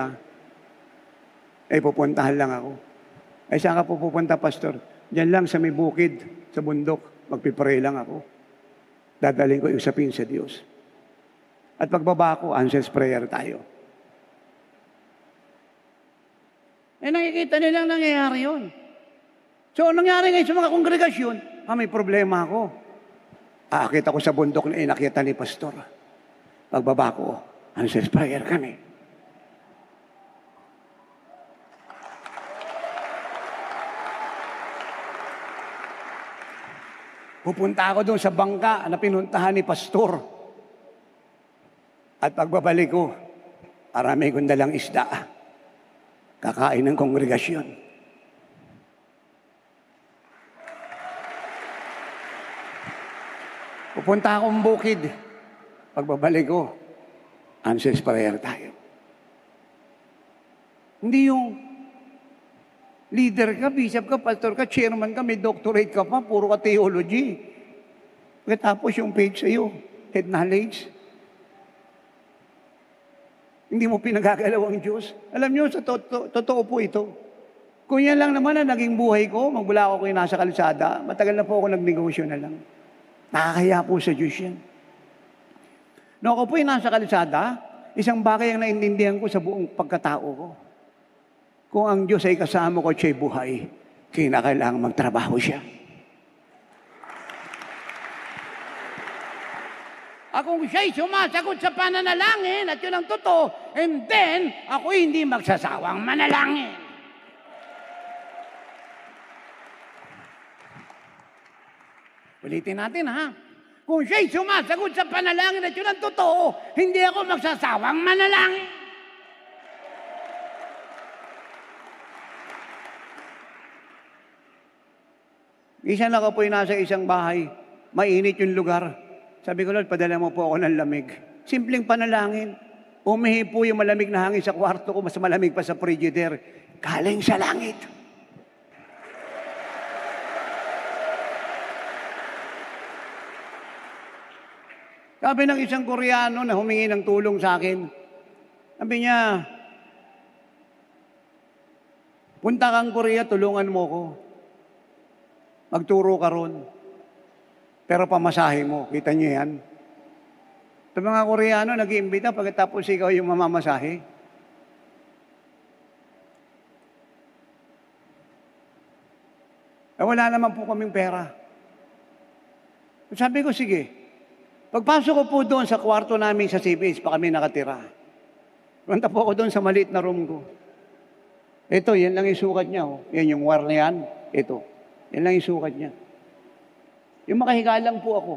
pupuntahan lang ako. Saan ka pupunta, pastor? Diyan lang sa may bukid, sa bundok, magpipray lang ako. Dadaling ko usapin sa Diyos. At pagbaba ko, answers prayer tayo. Nakikita nilang nangyayari yun. So, nangyari ngayon sa mga kongregasyon, may problema ako. Aakit ako sa bundok na inakita ni pastor. Pagbaba ko, answers prayer kami. Pupunta ako doon sa bangka na pinuntahan ni pastor. At pagbabalik ko, arami kong dalang isda. Kakain ng kongregasyon. Pupunta akong bukid. Pagbabalik ko, answers prayer tayo. Hindi yung leader ka, bishop ka, pastor ka, chairman ka, may doctorate ka pa, puro ka theology. Pagkatapos yung page sa'yo, head knowledge. Hindi mo pinagagalaw ang Diyos. Alam niyo, sa totoo po ito. Kung yan lang naman ang naging buhay ko, magmula ako kayo nasa kalsada, matagal na po ako nagnegosyo na lang. Nakakaya po sa Diyos yan. Noong ako po yung nasa kalsada, isang bagay ang naintindihan ko sa buong pagkatao ko. Kung ang Diyos ay kasama ko at siya'y buhay, kinakailangan magtrabaho siya. Kung siya'y sumasagot sa pananalangin at yun ang totoo, and then, ako hindi magsasawang manalangin. Ulitin natin Kung siya'y sumasagot sa panalangin at yun ang totoo, hindi ako magsasawang manalangin. Minsan ako po'y nasa isang bahay, mainit yung lugar. Sabi ko, Lord, padala mo po ako ng lamig. Simpleng panalangin. Umihi po yung malamig na hangin sa kwarto ko, mas malamig pa sa frigidaire. Galing sa langit. Sabi ng isang Koreano na humingi ng tulong sa akin, sabi niya, punta kang Korea, tulungan mo ko. Magturo ka ron. Pero pamasahe mo. Kita niyo yan? Sa mga Koreano, nag-iimbita pagkatapos ikaw yung mamamasahe. Wala naman po kaming pera. Sabi ko, sige. Pagpasok ko po doon sa kwarto namin sa CBS, pa kami nakatira. Punta po ako doon sa maliit na room ko. Ito, yan lang yung sukat niya. Oh. Yan yung wire na yan. Ito. Yan lang yung sukat niya. Yung makahiga lang po ako.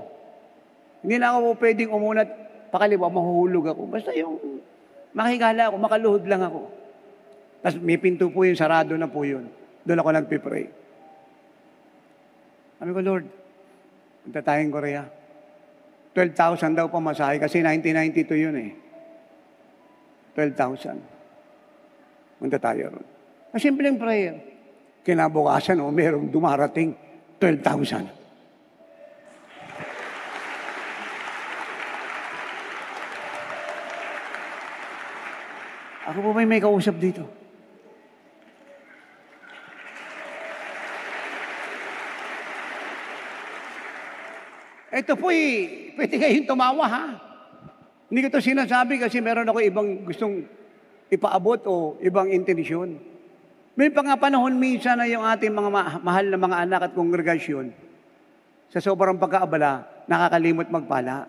Hindi na ako po pwedeng umunat pakaliwa, mahuhulog ako. Basta yung makahiga lang ako, makaluhod lang ako. Tapos may pinto po yung sarado na po yun. Doon ako nagpipray. Sabi ko, Lord, punta tayong Korea. 12,000 daw pamasahe kasi 1992 yun eh. 12,000. Punta tayo ron. Simpleng prayer. Kinabukasan, merong dumarating 12,000. Ako po may kausap dito. Ito po'y, pwede kayong tumawa, ha? Hindi ko ito sinasabi kasi meron ako ibang gustong ipaabot o ibang intensyon. May panahon minsan na yung ating mga mahal na mga anak at kongregasyon, sa sobrang pagkaabala, nakakalimot magpala.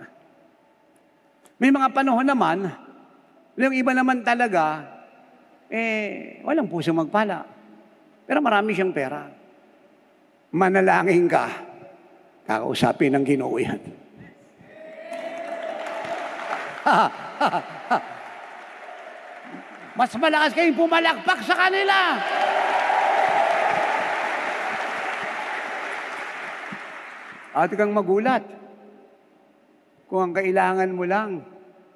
May mga panahon naman, yung iba naman talaga, walang puso magpala. Pero marami siyang pera. Manalangin ka, kakausapin ng Ginoo yan. Mas malakas kayong pumalakpak sa kanila. At kang magulat. Kung ang kailangan mo lang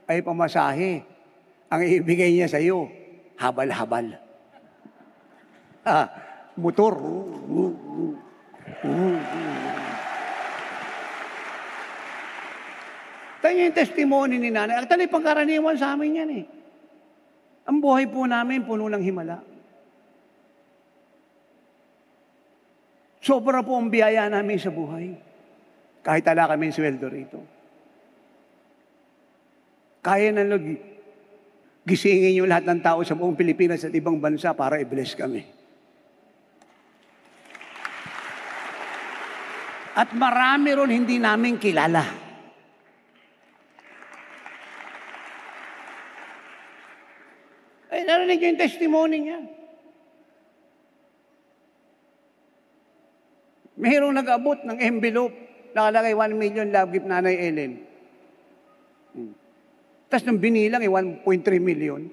ay pamasahe, ang ibigay niya sa iyo, habal-habal. Motor. Tayo yung testimony ni nanay. Actually, pangkaraniwan sa amin yan eh. Ang buhay po namin, puno ng himala. Sobra po ang biyaya namin sa buhay. Kahit ala kami sweldo rito. Kaya na gisingin yung lahat ng tao sa buong Pilipinas at ibang bansa para i-bless kami. At marami ron hindi namin kilala. Ay, narinig yung testimony niya. Mayroong nag-abot ng envelope, nakalagay 1 million love gift Nanay Ellen. Tapos nung binilang, 1.3 million.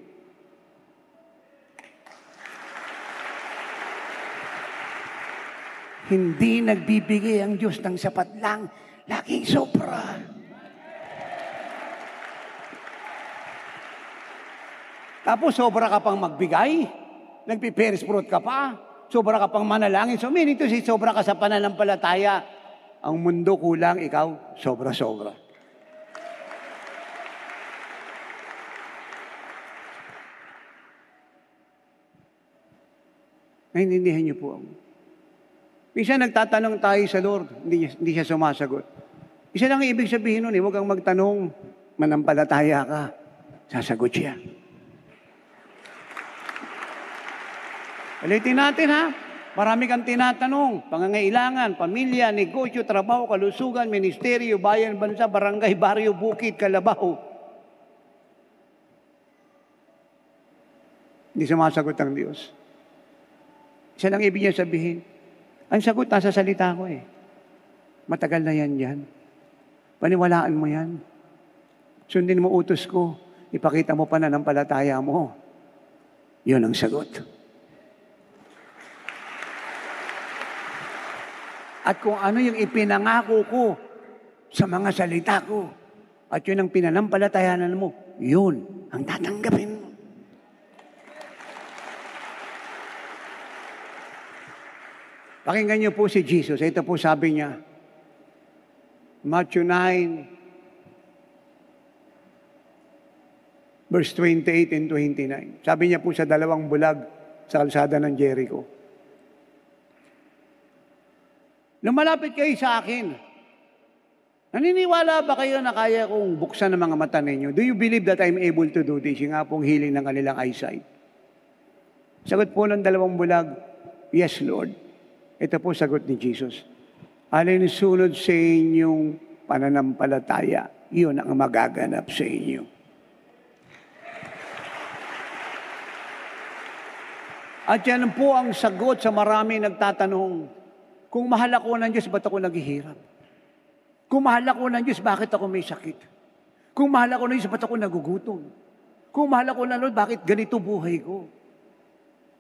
Hindi nagbibigay ang Diyos ng sapat lang, laging sobra. Tapos sobra ka pang magbigay, nagpiperis fruit ka pa, sobra ka pang manalangin. So meaning to say, sobra ka sa pananampalataya. Ang mundo kulang, ikaw, sobra-sobra. Naintindihan niyo po ako. Minsan nagtatanong tayo sa Lord, hindi siya sumasagot. Isa lang ang ibig sabihin nun, huwag kang magtanong, manampalataya ka, sasagot siya. Ulitin natin ha, marami kang tinatanong, pangangailangan, pamilya, negosyo, trabaho, kalusugan, ministeryo, bayan, bansa, barangay, baryo, bukid, kalabaw. Hindi sumasagot ang Diyos. Isa lang ibig niya sabihin, ang sagot nasa salita ko eh. Matagal na yan yan. Paniwalaan mo yan. Sundin mo utos ko. Ipakita mo pananampalataya mo. Yun ang sagot. At kung ano yung ipinangako ko sa mga salita ko, at yun ang pinanampalatayanan mo, yun ang tatanggapin mo. Pakinggan niyo po si Jesus. Ito po sabi niya, Matthew 9, verse 28 and 29. Sabi niya po sa dalawang bulag sa kalsada ng Jericho, lumalapit kayo sa akin. Naniniwala ba kayo na kaya kong buksan ang mga mata ninyo? Do you believe that I'm able to do this? Yung nga pong healing ng kanilang eyesight. Sagot po ng dalawang bulag, yes, Lord. Ito po sagot ni Jesus. Alinsunod sa inyong pananampalataya, yun ang magaganap sa inyo. At yan po ang sagot sa marami nagtatanong, kung mahal ako ng Diyos, ba't ako naghihirap? Kung mahal ako ng Diyos, bakit ako may sakit? Kung mahal ako ng Diyos, ba't ako nagugutom? Kung mahal ako ng Lord, bakit ganito buhay ko?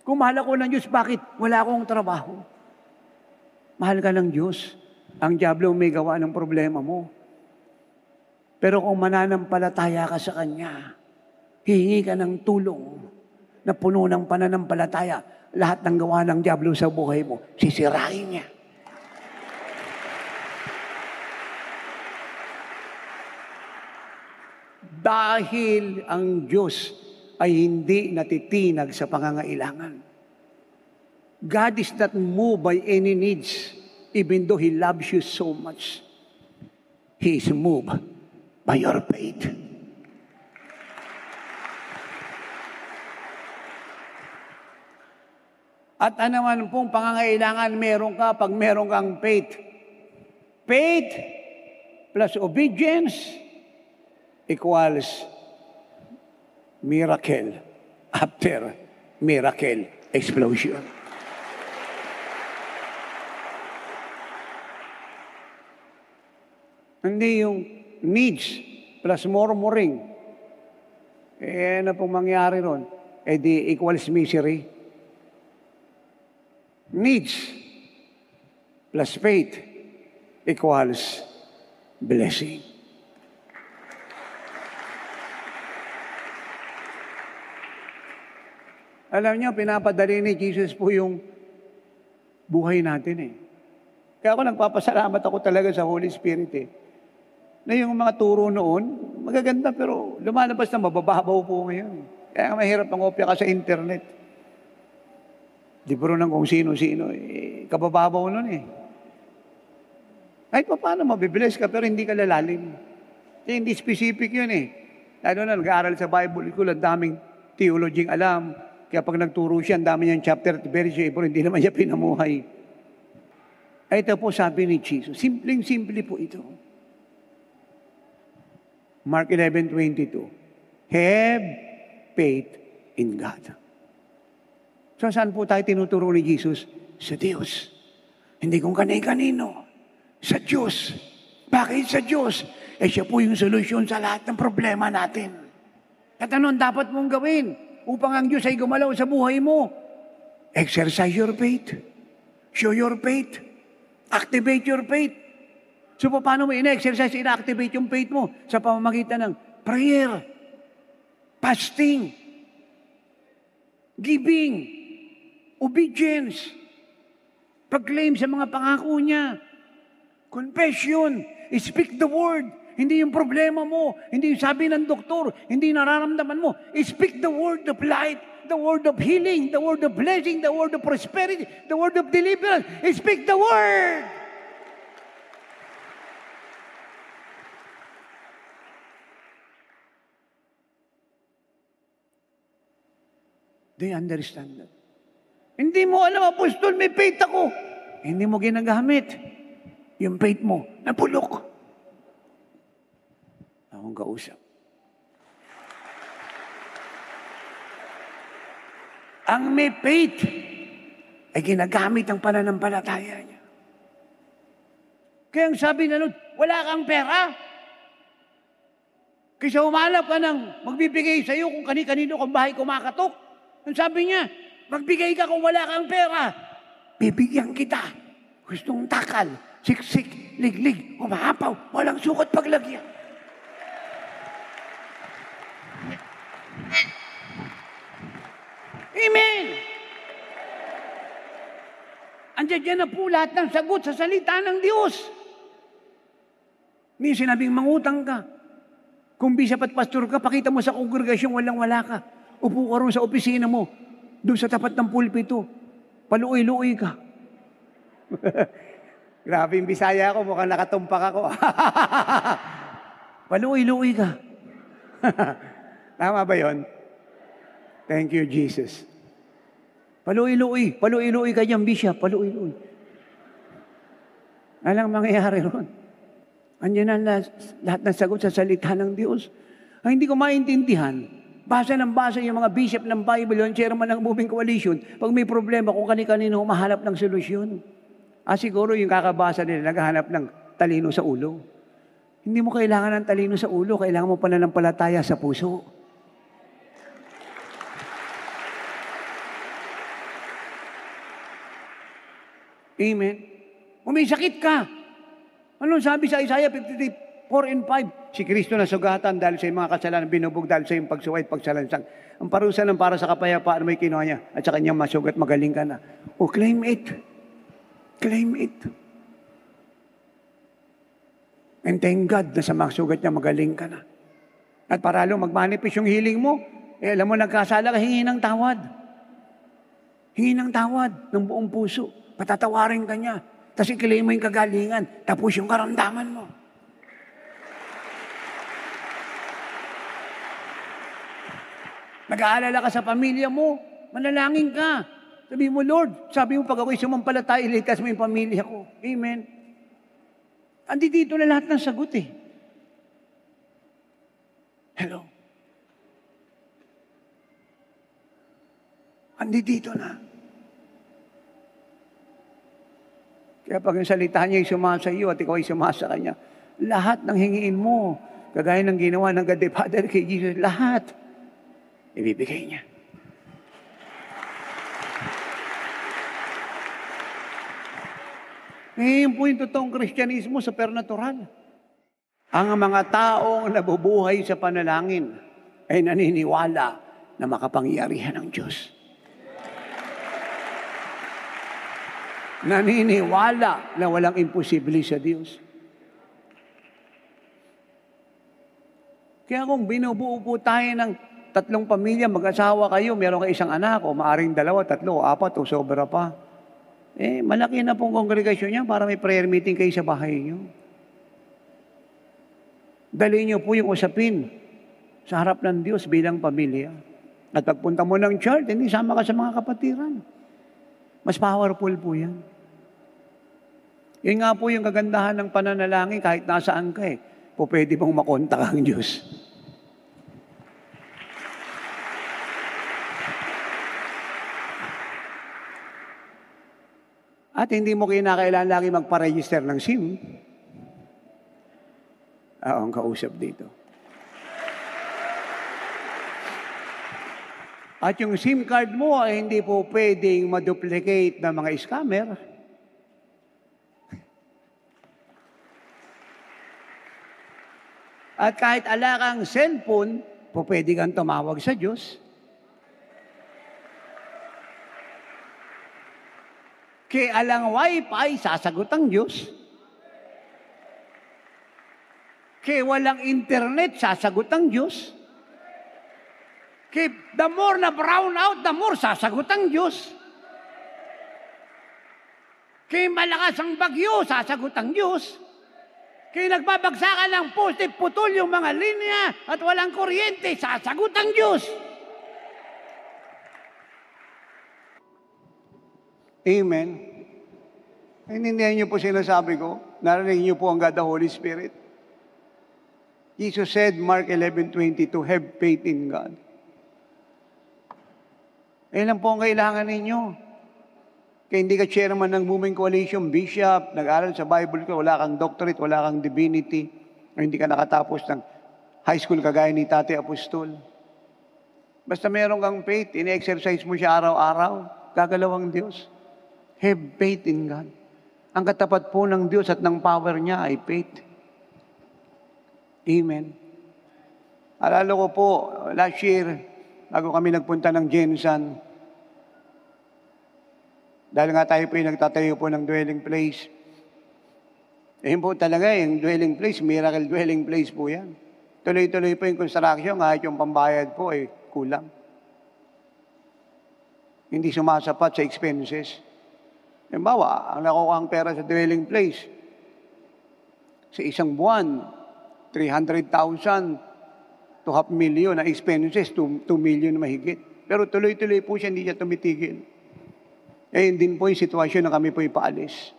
Kung mahal ako ng Diyos, bakit wala akong trabaho? Mahal ka ng Diyos. Ang diablo may gawa ng problema mo. Pero kung mananampalataya ka sa Kanya, hihingi ka ng tulong na puno ng pananampalataya, lahat ng gawa ng diablo sa buhay mo, sisirain niya. Dahil ang Diyos ay hindi natitinag sa pangangailangan. God is not moved by any needs, even though He loves you so much. He is moved by your faith. At ano man pong pangangailangan meron ka pag meron kang faith. Faith plus obedience equals miracle after miracle explosion. Hindi yung needs plus murmuring. Ano pong mangyari ron? Di equals misery. Needs plus faith equals blessing. Alam niyo, pinapadali ni Jesus po yung buhay natin Kaya ako nagpapasalamat ako talaga sa Holy Spirit Na yung mga turo noon, magaganda pero lumalabas na mabababaw po ngayon. Kaya mahirap ang opya ka sa internet. Libro ng kung sino-sino, kabababaw nun Kahit pa paano mabibless ka pero hindi ka lalalim. Hindi specific yun Lalo na nag-aaral sa Bible ko, ang daming theology alam. Kaya pag nagturo siya, ang dami niyang chapter at verse, pero hindi naman siya pinamuhay. Ito po sabi ni Jesus, simpleng-simple po ito. Mark 11:22. Have faith in God. So saan po tayo tinuturo ni Jesus? Sa Diyos. Hindi kung kanay-kanino. Sa Diyos. Bakit sa Diyos? Siya po yung solusyon sa lahat ng problema natin. At ano dapat mong gawin upang ang Diyos ay gumalaw sa buhay mo? Exercise your faith. Show your faith. Activate your faith. So, paano mo ina-exercise, ina-activate yung faith mo? Sa pamamagitan ng prayer, fasting, giving, obedience, pag-claim sa mga pangako niya, confession, speak the word. Hindi yung problema mo, hindi yung sabi ng doktor, hindi nararamdaman mo. Speak the word of light, the word of healing, the word of blessing, the word of prosperity, the word of deliverance. Speak the word. Do you understand that? Hindi mo alam, Apostol, may faith ako. Hindi mo ginagamit. Yung faith mo, napulok. Akong kausap. Ang may faith ay ginagamit ang pananampalataya niya. Kaya ang sabi na Lord, wala kang pera. Kaysa humanap ka ng magbibigay sa iyo kung kani-kanino kung bahay kumakatok. Ang sabi niya, magbigay ka kung wala kang pera. Bibigyan kita Gustong takal, siksik, liglig, umahapaw, walang sukat paglagyan. Amen! Andiyan dyan na po lahat ng sagot sa salita ng Diyos. May sinabing mangutang ka. Kung bishop at pastor ka, pakita mo sa kongregasyon walang-wala ka. Upo ka ron sa opisina mo, doon sa tapat ng pulpito. Paluoy-luoy ka. Grabe yung Bisaya ko, mukhang nakatumpak ako. Paluoy-luoy ka. Tama ba yon? Thank you, Jesus. Paluoy-luoy. Paluoy-luoy ka dyan, bishop. Paluoy-luoy. Alang mangyayari ron. Andiyan na lahat ng sagot sa salita ng Diyos. Ay, hindi ko maintindihan. Basa ng basa yung mga bishop ng Bible, yung chairman ng Moving Coalition, pag may problema kung kani-kanino humahanap ng solusyon. Siguro yung kakabasa nila, naghahanap ng talino sa ulo. Hindi mo kailangan ng talino sa ulo, kailangan mo pananampalataya sa puso. Amen. Kung may sakit ka, anong sabi sa Isaiah 53:4-5? Si Kristo na sugatan dahil sa iyong mga kasalanan, binubog dahil sa iyong pagsuway at pagsalansang. Ang parusa ng para sa kapayapaan may kinuha niya at sa kanyang masugat, magaling ka na. Claim it. Claim it. And thank God na sa masugat niya, magaling ka na. At para lang magmanifest yung healing mo, alam mo, nagkasala ka, hingi ng tawad. Hingi ng tawad ng buong puso. Patatawarin ka niya. Tapos i-claim mo yung kagalingan. Tapos yung karamdaman mo. Nag-aalala ka sa pamilya mo. Manalangin ka. Sabi mo, Lord, sabi mo pag ako'y sumampalataya, iligtas mo yung pamilya ko. Amen. Andi dito na lahat ng sagot eh. Hello. Andi dito na. Kaya pag yung salita niya ay sumasa iyo at ikaw ay sumasa kanya, lahat ng hingiin mo, kagaya ng ginawa ng God the Father kay Jesus, lahat, ibibigay niya. Ngayon po yung totoong Kristyanismo sa supernatural. Ang mga taong nabubuhay sa panalangin ay naniniwala na makapangyarihan ng Diyos. Naniniwala na walang imposible sa Diyos. Kaya kung binubuo po tayo ng 3 pamilya, mag-asawa kayo, meron kayo isang anak, o maaring 2, 3, o 4, o sobra pa. Malaki na pong kongregasyon niya para may prayer meeting kayo sa bahay niyo. Dali niyo po yung usapin sa harap ng Diyos bilang pamilya. At pagpunta mo ng church, hindi sama ka sa mga kapatiran. Mas powerful po yan. Yun nga po yung kagandahan ng pananalangin kahit nasaan ka eh. Po pwede bang makontak ang Diyos. At hindi mo kinakailangan lagi magpa-register ng SIM. Ang kausap dito. At yung SIM card mo ay hindi po pwedeng ma-duplicate ng mga scammer. At kahit ala kang cellphone, po pwede kang tumawag sa Diyos. Kaya alang wifi, sasagot ang Diyos. Kaya walang internet, sasagot ang Diyos. Kaya the more na brown out, the more sasagot ang Diyos. Kaya malakas ang bagyo, sasagot ang Diyos. Kaya nagbabagsakan ng poste, putol yung mga linya at walang kuryente, sasagot ang Diyos. Amen. Naintindihan niyo po sinasabi ko? Narinig niyo po ang God the Holy Spirit? Jesus said, Mark 11:22, have faith in God. Lang po ang kailangan ninyo. Kaya hindi ka chairman ng Moving Coalition, bishop, nag-aral sa Bible ko, wala kang doctorate, wala kang divinity, o hindi ka nakatapos ng high school kagaya ni Tate Apostol. Basta meron kang faith, ine-exercise mo siya araw-araw, gagalaw ang Diyos. Have faith in God. Ang katapat po ng Diyos at ng power niya ay faith. Amen. Alala ko po, last year, bago kami nagpunta ng Jensan, dahil nga tayo po yung nagtatayo po ng dwelling place, yun po talaga, yung dwelling place, miracle dwelling place po yan. Tuloy-tuloy po yung construction, kahit yung pambayad po ay kulang. Hindi sumasapat sa expenses. Halimbawa, ang nakukuha ang pera sa dwelling place, sa isang buwan, 300,000 to 500,000 na expenses, 2 million na mahigit. Pero tuloy-tuloy po siya, hindi siya tumitigil. Eh, din po yung sitwasyon na kami po ipaalis.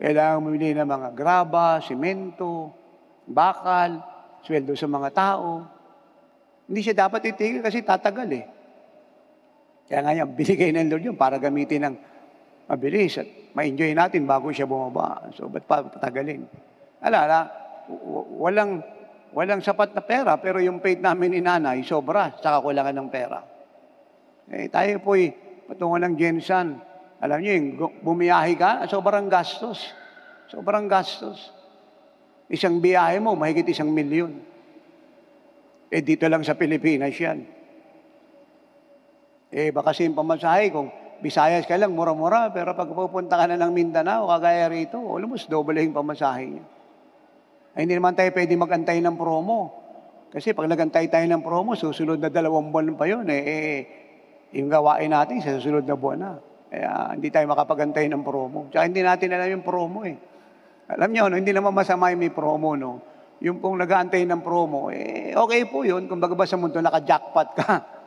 Kailangan bumili ng mga graba, simento, bakal, sweldo sa mga tao. Hindi siya dapat itigil kasi tatagal eh. Kaya nga yan, binigay ng Lord yun para gamitin ng mabilis at ma-enjoy natin bago siya bumaba. So, ba't patagalin? Walang sapat na pera, pero yung faith namin ni nanay, sobra sa kakulangan ng pera. Eh, tayo po'y patungo ng Jensan. Alam niyo, yung bumiyahe ka, sobrang gastos. Sobrang gastos. Isang biyahe mo, mahigit 1 milyon. Eh, dito lang sa Pilipinas yan. Eh, baka kasi yung pamasahe, kung Visayas ka lang, mura-mura, pero pag pupunta ka na ng Mindanao, kagaya rito, almost double yung pamasahe niya. Ay, hindi naman tayo pwede mag-antay ng promo. Kasi pag nag-antay tayo ng promo, susunod na 2 buwan pa yun, yung gawain natin sa susunod na buwan na. Kaya hindi tayo makapag-antay ng promo. Tsaka hindi natin alam yung promo eh. Alam niyo, no, hindi naman masama yung may promo, no? Yung pong nag-aantay ng promo, okay po yun. Kung baga ba sa mundo, naka-jackpot ka.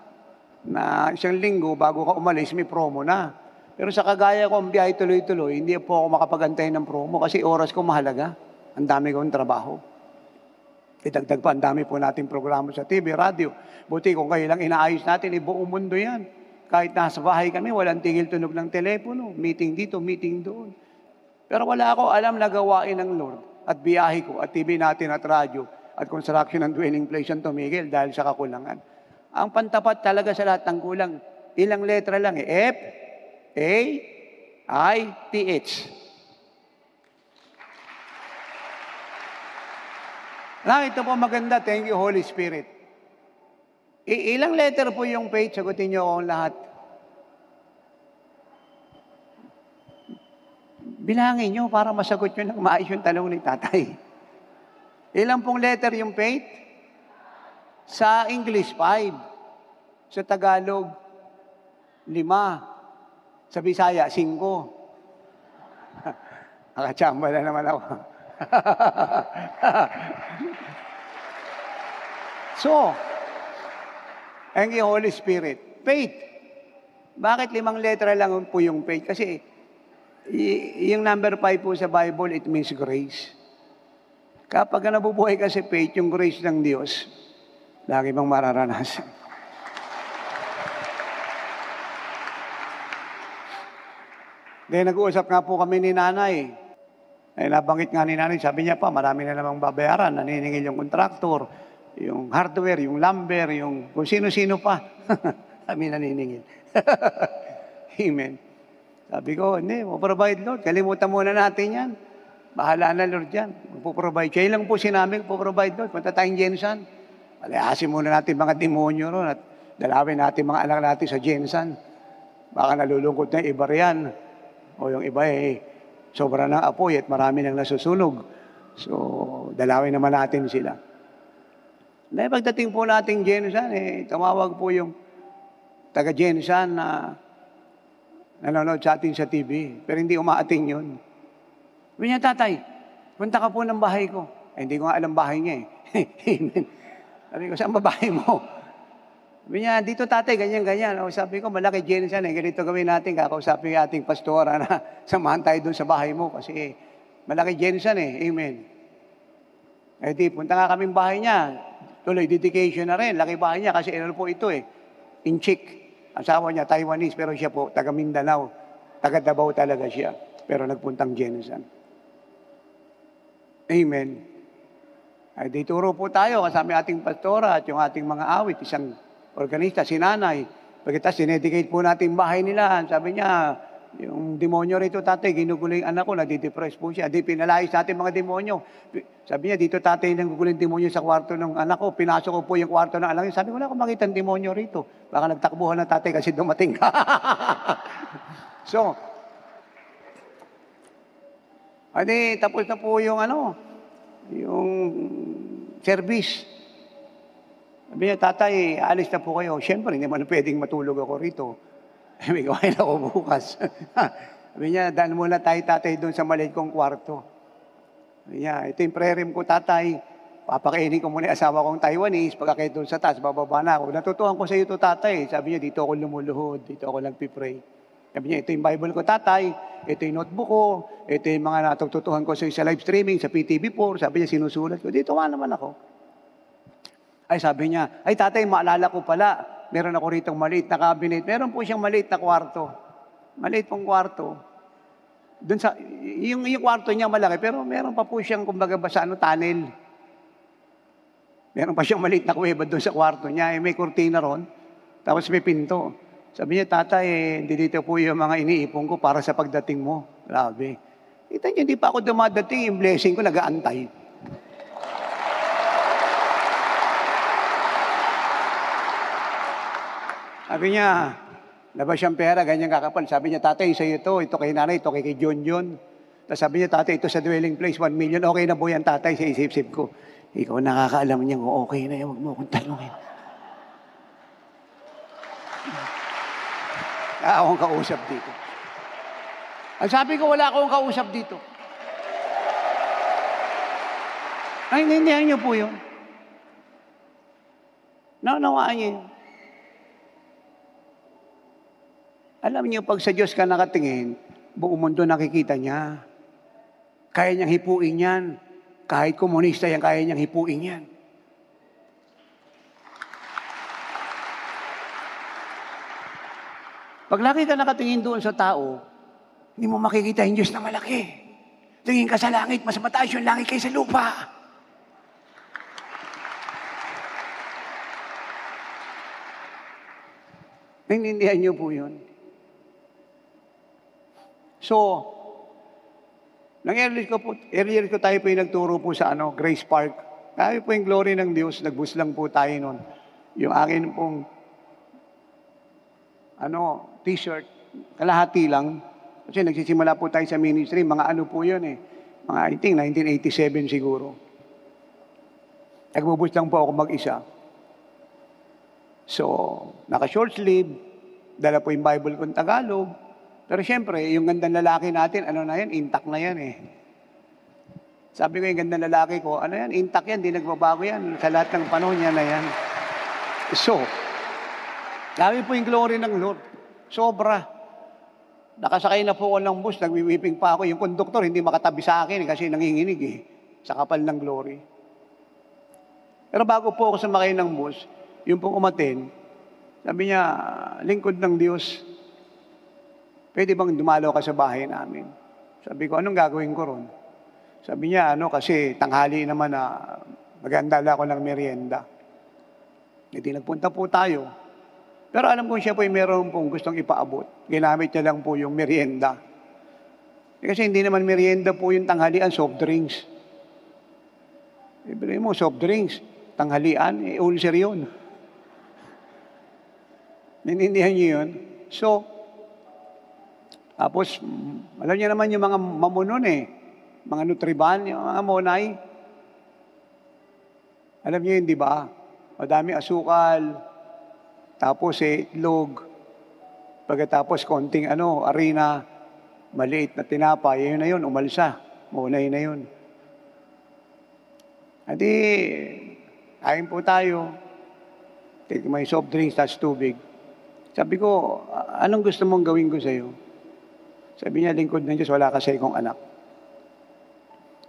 Na 1 linggo, bago ka umalis, may promo na. Pero sa kagaya ko, ang biyahe tuloy-tuloy, hindi po ako makapag-antay ng promo kasi oras ko mahalaga. Ang dami kong trabaho. Idagdag pa, ang dami po nating programa sa TV, radio. Buti kung kayo lang inaayos natin, buong mundo yan. Kahit nasa bahay kami, walang tigil tunog ng telepono. Meeting dito, meeting doon. Pero wala ako alam na gawain ng Lord. At biyahe ko, at TV natin, at radio, at construction ng dwelling place ang tumigil dahil sa kakulangan. Ang pantapat talaga sa lahat ng kulang, ilang letra lang eh. F, A, I, T, H. Ito po maganda. Thank you, Holy Spirit. Ilang letter po yung faith? Sagutin niyo akong lahat. Bilangin niyo para masagot niyo ng maayos yung tanong ni tatay. Ilang pong letter yung faith? Sa English, 5. Sa Tagalog, 5. Sa Bisaya, 5. Nakachamba na naman ako. So, thank you, Holy Spirit. Faith. Bakit 5 letra lang po yung faith? Kasi yung number 5 po sa Bible, it means grace. Kapag nabubuhay ka sa faith, yung grace ng Diyos, lagi mong mararanasan. Then nag-uusap nga po kami ni nanay. Nabanggit nga ni nanay, sabi niya pa, marami na namang babayaran, naniningil yung kontraktor, yung hardware, yung lumber, yung kung sino-sino pa. Kami naniningil. Amen. Sabi ko, hindi, provide Lord. Kalimutan muna natin yan. Bahala na Lord yan. Magpo-provide. Kaya lang po sinabi, provide Lord. Punta tayong Jensan. Palayasin muna natin mga demonyo ron at dalawin natin mga anak natin sa Jensan. Baka nalulungkot na iba riyan. O yung iba sobra ng apoy at marami nang nasusunog. So, dalawin naman natin sila. Dahil pagdating po natin Jensan, tumawag po yung taga Jensan na nanonood sa atin sa TV. Pero hindi umaating yun. Sabi niya, tatay, punta ka po ng bahay ko. Hindi ko nga alam bahay niya Amen. Sabi ko, saan ba bahay mo? Sabi niya, dito tatay, ganyan-ganyan. Sabi ko, malaki Jensan ganito gawin natin. Kakausapin yung ating pastora na samahan tayo doon sa bahay mo. Kasi malaki Jensan Amen. Di, punta nga kaming bahay niya. Tuloy, dedication na rin. Laki bahay niya kasi ano po ito Inchik. Asawa niya, Taiwanese, pero siya po, taga Mindanao. Taga Davao talaga siya. Pero nagpuntang Jensan. Amen. Di turo po tayo kasama ating pastora at yung ating mga awit, isang organista, si nanay. Pagkatapos, sinedicate po natin bahay nila. Sabi niya, Yung demonyo rito, tatay, ginugulo yung anak ko, nadidepress po siya. Di pinalayas natin mga demonyo. Sabi niya, dito tatay, nanggugulo yung demonyo sa kwarto ng anak ko. Pinasok ko po yung kwarto ng anak niya. Sabi ko, wala akong makita ng demonyo rito. Baka nagtakbuhan ng tatay kasi dumating ka. So, adi, tapos na po yung yung service. Sabi niya, tatay, alis na po kayo. Siyempre, hindi man pwedeng matulog ako rito. Sabi ko, kain ako bukas. Sabi niya, daan muna tayo, tatay, doon sa maliit kong kwarto. Sabi niya, ito yung prayer room ko, tatay. Papakainin ko muna yung asawa kong Taiwanese. Pagkakit doon sa taas, bababa na ako. Natutuhan ko sa iyo ito, tatay. Sabi niya, dito ako lumuluhod. Dito ako nagpipray. Sabi niya, ito yung Bible ko, tatay. Ito yung notebook ko. Ito yung mga natutuhan ko sa live streaming, sa PTV4. Sabi niya, sinusulat ko. Dito nga naman ako. Ay, sabi niya, ay tatay, maalala ko pala. Meron ako rito maliit na cabinet. Meron po siyang maliit na kwarto. Maliit pong kwarto. Doon sa, yung kwarto niya malaki, pero meron pa po siyang, kumbaga ba sa tunnel. Meron pa siyang maliit na kuweba doon sa kwarto niya. May kurtina ron. Tapos may pinto. Sabi niya, tatay, hindi dito po yung mga iniipon ko para sa pagdating mo. Grabe. Kita niyo, hindi pa ako dumadating. Yung blessing ko, nag-aantay. Sabi niya, labas siyang pera, ganyan kakapal. Sabi niya, tatay, sa'yo ito kay nanay, ito kay John John. Tapos sabi niya, tatay, ito sa dwelling place, 1 million. Okay na po yan, tatay, sa isip-isip ko. Ikaw nakakaalam niya kung okay na yan, huwag mo akong tanongin. Akong kausap dito. Ang sabi ko, wala akong kausap dito. Naintindihan niyo po yun. Naunawaan niyo yun. Alam niyo, pag sa Diyos ka nakatingin, buong mundo nakikita niya. Kaya niyang hipuin yan. Kahit komunista yan, kaya niyang hipuin yan. Pag lagi ka nakatingin doon sa tao, hindi mo makikita yung Diyos na malaki. Tingin ka sa langit, mas mataas yung langit kaysa lupa. Naintindihan niyo po yun? So, earlier ko tayo po yung nagturo po sa Grace Park. Tayo po yung glory ng Diyos, nagbus lang po tayo nun. Yung akin pong t-shirt, kalahati lang. Kasi nagsisimula po tayo sa ministry, mga po yun eh. Mga I think 1987 siguro. Nagbubus lang po ako mag-isa. So, naka-short sleeve, dala po yung Bible kong Tagalog. Pero siyempre, yung gandang lalaki natin, na yan, intact na yan eh. Sabi ko, yung gandang lalaki ko, yan, intact yan, di nagbabago yan. Sa lahat ng panahon niya na yan. So, dami po yung glory ng Lord. Sobra. Nakasakay na po ako ng bus, nagwiwiping pa ako. Yung konduktor, hindi makatabi sa akin kasi nanginginig eh. Sa kapal ng glory. Pero bago po ako sumakay ng bus, yung pong umaten, sabi niya, lingkod ng Diyos, pwede bang dumalaw ka sa bahay namin? Sabi ko, anong gagawin ko ron? Sabi niya, kasi tanghali naman na magandala ako ng merienda. Hindi nagpunta po tayo. Pero alam ko siya po meron pong gustong ipaabot. Ginamit niya lang po yung merienda. Kasi hindi naman merienda po yung tanghalian, soft drinks. Ibigay mo, soft drinks, tanghalian, ulcer yun. Naintindihan niyo yun? So, tapos, alam niyo naman yung mga mamunon eh. Mga Nutriban, yung mga monay. Alam niyo yun, di ba? Madami asukal, tapos itlog, pagkatapos konting arena, maliit na tinapay, yun na yun, umalsa. Monay na yun. Adi, kain po tayo. Take my soft drinks, tas tubig. Sabi ko, anong gusto mong gawin ko sa'yo? Sabi niya, lingkod ng Diyos, wala kasi akong anak.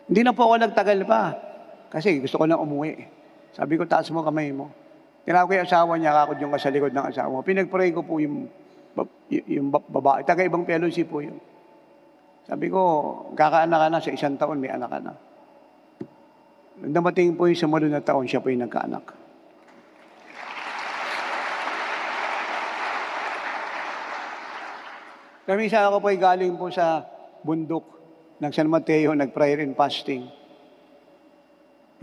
Hindi na po ako nagtagal pa. Kasi gusto ko lang umuwi. Sabi ko, taas mo kamay mo. Tinawag ko yung asawa niya, kakod yung sa likod ng asawa mo. Pinag-pray ko po yung babae. Taga-ibang fellowship po yun. Sabi ko, kakaanak ka na sa 1 taon, may anak ka na. Nung dumating po yung sumunod na taon, siya po yung nagkaanak. Kami sa ako po ay galing po sa bundok ng San Mateo, nag-prayer and fasting.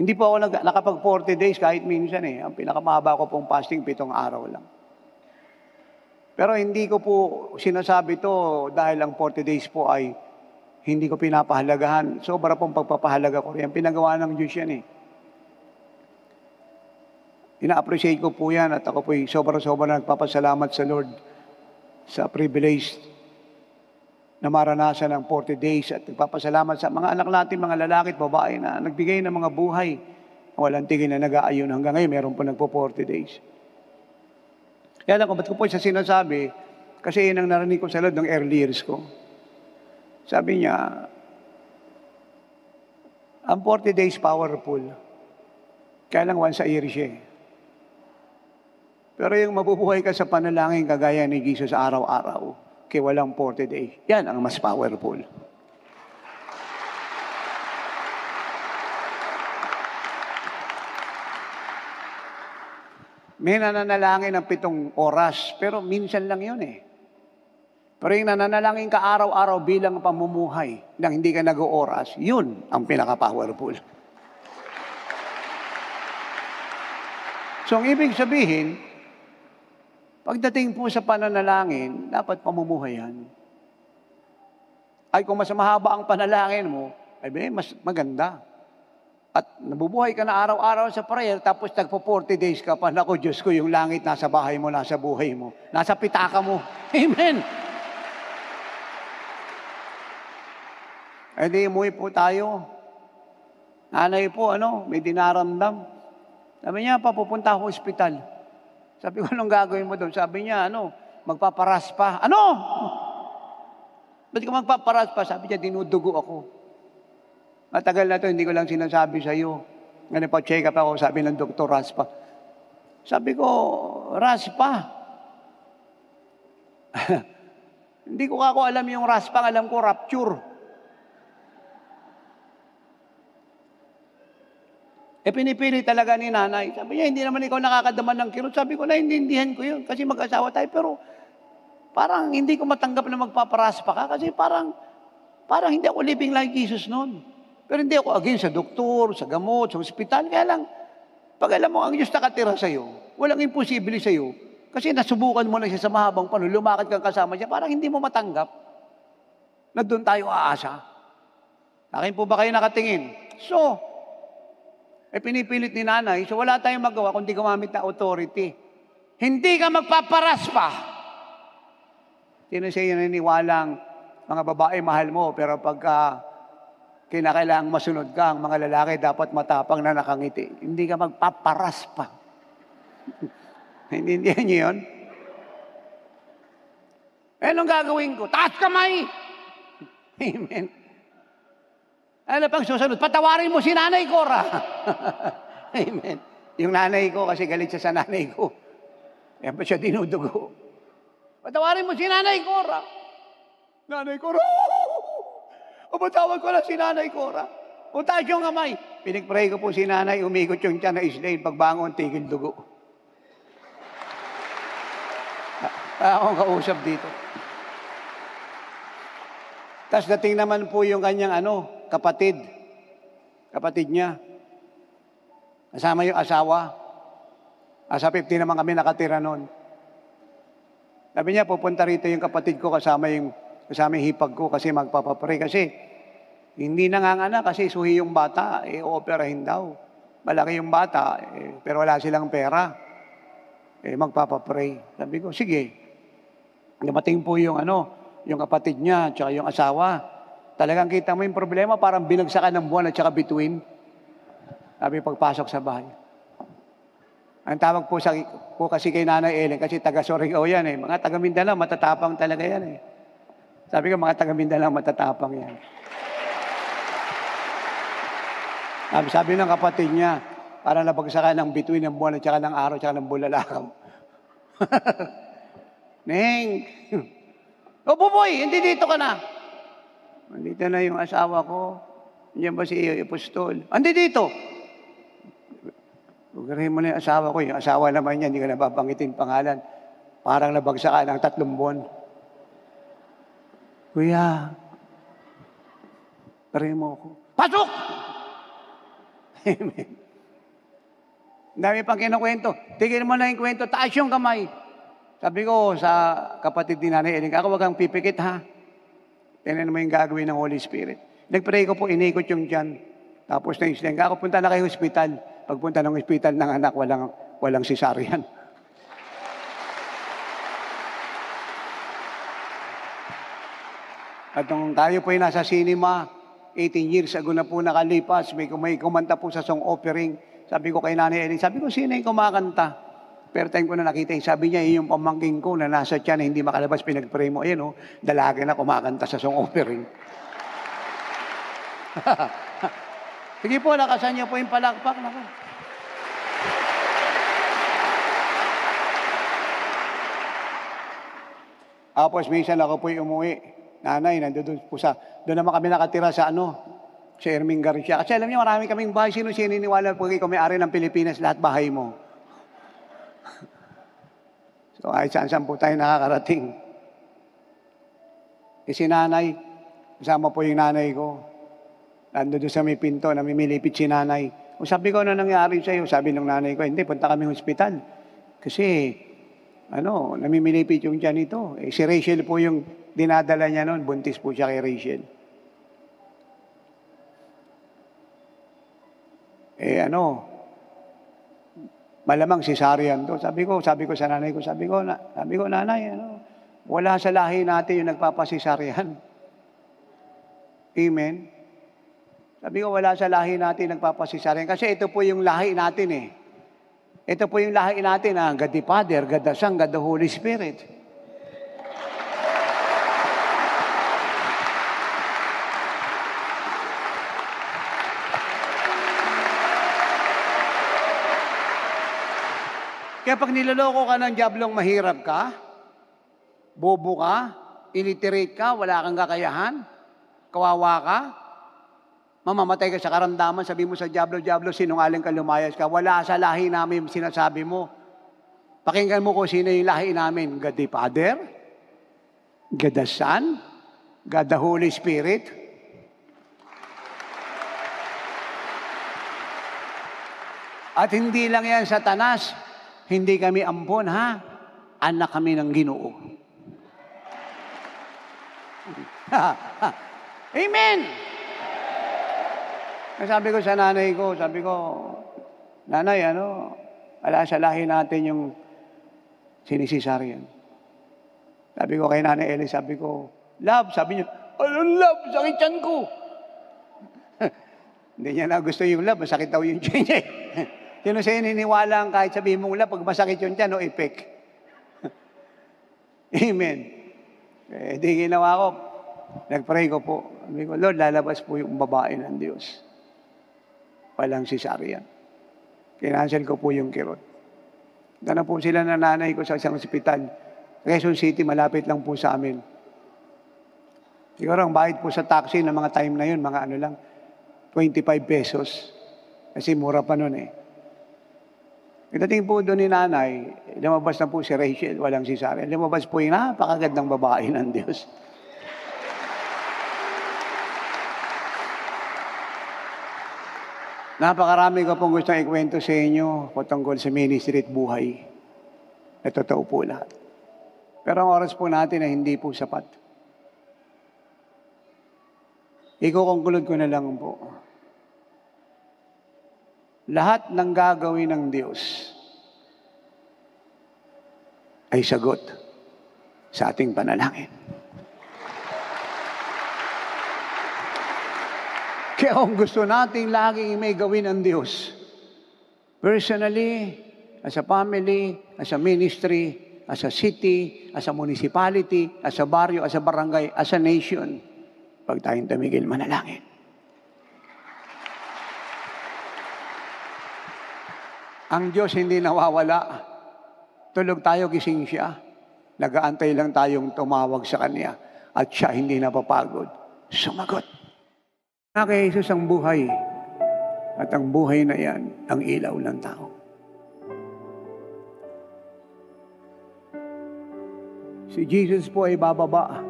Hindi po ako nakapag 40 days kahit minsan eh. Ang pinakamahaba ko pong fasting, 7 araw lang. Pero hindi ko po sinasabi to dahil ang 40 days po ay hindi ko pinapahalagahan. Sobra pong pagpapahalaga ko. Yan pinagawa ng Diyos yan eh. Ina-appreciate ko po yan at ako po ay sobra-sobra nagpapasalamat sa Lord sa privilege na maranasan ng 40 days at nagpapasalamat sa mga anak natin, mga lalaki at babae na nagbigay ng mga buhay. Walang tigil na nag-aayon hanggang ngayon, meron po nagpo 40 days. Kaya lang, ba't ko po siya sinasabi? Kasi yun ang narinig ko sa Lord ng early years ko. Sabi niya, ang 40 days powerful. Kaya lang once a year siya. Pero yung mabubuhay ka sa panalangin kagaya ni Jesus araw-araw, kaya walang 40 days. Yan ang mas powerful. May nananalangin ng 7 oras, pero minsan lang yun eh. Pero yung nananalangin ka araw-araw bilang pamumuhay nang hindi ka nag-oras, yun ang pinaka-powerful. So, ang ibig sabihin, pagdating po sa pananalangin, dapat pamumuhay yan. Ay kung mas mahaba ang panalangin mo, ay mas maganda. At nabubuhay ka na araw-araw sa prayer, tapos tagpo 40 days ka pa, naku Diyos ko, yung langit nasa bahay mo, nasa buhay mo, nasa pitaka mo. Amen! Ay di, umuwi po tayo. Nanay po, may dinaramdam. Sabi niya, pupunta ako ospital. Sabi ko, anong gagawin mo doon? Sabi niya, magpaparas pa. Ano? Ba't ka magpaparas pa? Sabi niya, dinudugo ako. Matagal na to, hindi ko lang sinasabi sa iyo. Ngayon pa, check up ako, sabi ng doktor, raspa. Sabi ko, raspa? Hindi ko ako alam yung raspa, alam ko rapture. Pinipili talaga ni nanay. Sabi niya, hindi naman ikaw nakakadaman ng kirot. Sabi ko, naiintindihan ko yun. Kasi mag-asawa tayo. Pero parang hindi ko matanggap na magpaparaspa ka. Kasi parang hindi ako living like Jesus noon. Pero hindi ako against sa doktor, sa gamot, sa ospital. Kaya lang, pag alam mo, ang Diyos nakatira sa'yo, walang imposible sa'yo. Kasi nasubukan mo na siya sa mahabang panahon, lumakad kang kasama siya, parang hindi mo matanggap na doon tayo aasa. Akin po ba kayo nakatingin? So, pinipilit ni nanay, so wala tayong magawa kundi gumamit na authority. Hindi ka magpaparaspa. Sino siya naniniwalang mga babae mahal mo, pero pagka kinakailangang masunod ka, ang mga lalaki dapat matapang na nakangiti. Hindi ka magpaparaspa. Naintindihan niyo yun? Anong gagawin ko? Taas kamay! Amen. Ano pang susunod? Patawarin mo si Nanay Cora. Amen. Yung nanay ko, kasi galit siya sa nanay ko. Kaya pa siya dinudugo. Patawarin mo si Nanay Cora. Nanay Cora! Patawag ko lang si Nanay Cora. Taas yung kamay. Pinagpray ko po si nanay, umikot yung tiyan na islayin. Pagbangon, tigil dugo. Akong kausap dito. Tapos dating naman po yung kanyang kapatid. Kapatid niya. Kasama yung asawa. Asa 50 naman kami nakatira noon. Sabi niya, pupunta rito yung kapatid ko kasama yung hipag ko kasi magpapapray. Kasi hindi nanganganak kasi suhi yung bata, operahin daw. Malaki yung bata, pero wala silang pera. Magpapapray. Sabi ko, sige. Dumating po yung yung kapatid niya, tsaka yung asawa. Talagang kita mo yung problema, parang binagsakan ng buwan at tsaka bituin. Sabi, pagpasok sa bahay. Ang tawag po kasi kay Nanay Ellen, kasi taga-Surigao yan eh. Mga taga-Mindanao, matatapang talaga yan eh. Sabi ko, mga taga-Mindanao, matatapang yan. Sabi ng kapatid niya, parang nabagsakan ng bituin ng buwan at tsaka ng araw, tsaka ng bulalakaw. Neng! O buboy, hindi dito ka na. Andito na yung asawa ko. Diyan ba si Apostol? Andi dito. Lugarin mo na yung asawa ko. Yung asawa naman niya, hindi ka nababanggitin pangalan. Parang nabagsakan ng 3 buwan. Kuya, pare mo ako. Pasok! Amen. Dami pang kinukwento. Tigil mo na yung kwento, taas yung kamay. Sabi ko sa kapatid ni Nanay Eling, ako wag kang pipikit ha. Tingnan mo yung gagawin ng Holy Spirit. Nagpray ko po, inikot yung dyan. Tapos na isling, ako punta na kayo hospital. Pagpunta ng hospital ng anak, walang cesarean. At nung tayo po ay nasa cinema, 18 years ago na po nakalipas, may kumanta po sa song offering. Sabi ko kay Nanay Eling, sabi ko, sino yung kumakanta? Pero time ko na nakita yung sabi niya, yung pamangking ko na nasa tiyan na hindi makalabas, pinag-pray mo. Ayan o, dalaga na kumakanta sa song offering. Sige po, lakasan niyo po yung palakpak. Nako. Tapos minsan ako po umuwi. Nanay, doon naman kami nakatira sa sa Erming Garcia. Kasi alam niyo, marami kaming bahay. Sino sininiwala pag ikaw may-ari ng Pilipinas, lahat bahay mo. So, kahit saan po tayo nakakarating. Si nanay, kasama po yung nanay ko. Nandun doon sa may pinto, namimilipit si nanay. O sabi ko, ano nangyari sa'yo? Sabi ng nanay ko, hindi, punta kami hospital. Kasi, namimilipit yung tiyan nito. Si Rachel po yung dinadala niya noon, buntis po siya kay Rachel. Malamang cesarean to. Sabi ko sa nanay ko, sabi ko, nanay, wala sa lahi natin yung nagpapasesaryan. Amen. Sabi ko, wala sa lahi natin nagpapasesaryan. Kasi ito po yung lahi natin eh. Ito po yung lahi natin, God the Father, God the Son, God the Holy Spirit. Kaya pag niloloko ka ng diablong mahirap ka, bobo ka, illiterate ka, wala kang kakayahan, kawawa ka, mamamatay ka sa karamdaman, sabi mo sa diablo, sinungaling ka, lumayas ka, wala sa lahi namin sinasabi mo. Pakinggan mo kung sino yung lahi namin. God the Father, God the Son, God the Holy Spirit. At hindi lang yan Satanas, hindi kami ampon, ha? Anak kami ng Ginoo. Amen! Sabi ko sa nanay ko, nanay, wala sa lahi natin yung sinisisaryan. Sabi ko kay Nanay Eli, love, sabi niya, anong love? Sakit yan ko. Hindi niya na gusto yung love, masakit daw yung tiyan niya. Sino sa'yo niniwala ang kahit sabihin mong pag masakit yung tiyan, no effect. Amen. Di ginawa ko. Nag-pray ko po. Sabi ko, Lord, lalabas po yung babae ng Diyos. Walang cesarean. Kinansel ko po yung kirot. Dana po sila na nanay ko sa isang ospital. Quezon City, malapit lang po sa amin. Siguro ang bayad po sa taxi ng mga time na yun, mga lang, 25 pesos. Kasi mura pa nun eh. Pagdating po doon ni nanay, lumabas na po si Rachel, walang cesarean. Lumabas po yung napakagandang babae ng Diyos. Napakarami ko pong gustong ikwento sa inyo patungkol sa ministry at buhay. Na totoo po lahat. Pero ang oras po natin ay hindi po sapat. Iko-conclude ko na lang po. Lahat ng gagawin ng Diyos ay sagot sa ating panalangin. Kaya kung gusto nating laging may gawin ng Diyos, personally, as a family, as a ministry, as a city, as a municipality, as a barrio, as a barangay, as a nation, pag tayong tumigil manalangin. Ang Diyos hindi nawawala. Tulog tayo, gising siya. Nag-aantay lang tayong tumawag sa Kanya. At siya hindi napapagod. Sumagot. Kay Jesus ang buhay. At ang buhay na yan, ang ilaw ng tao. Si Jesus po ay bababa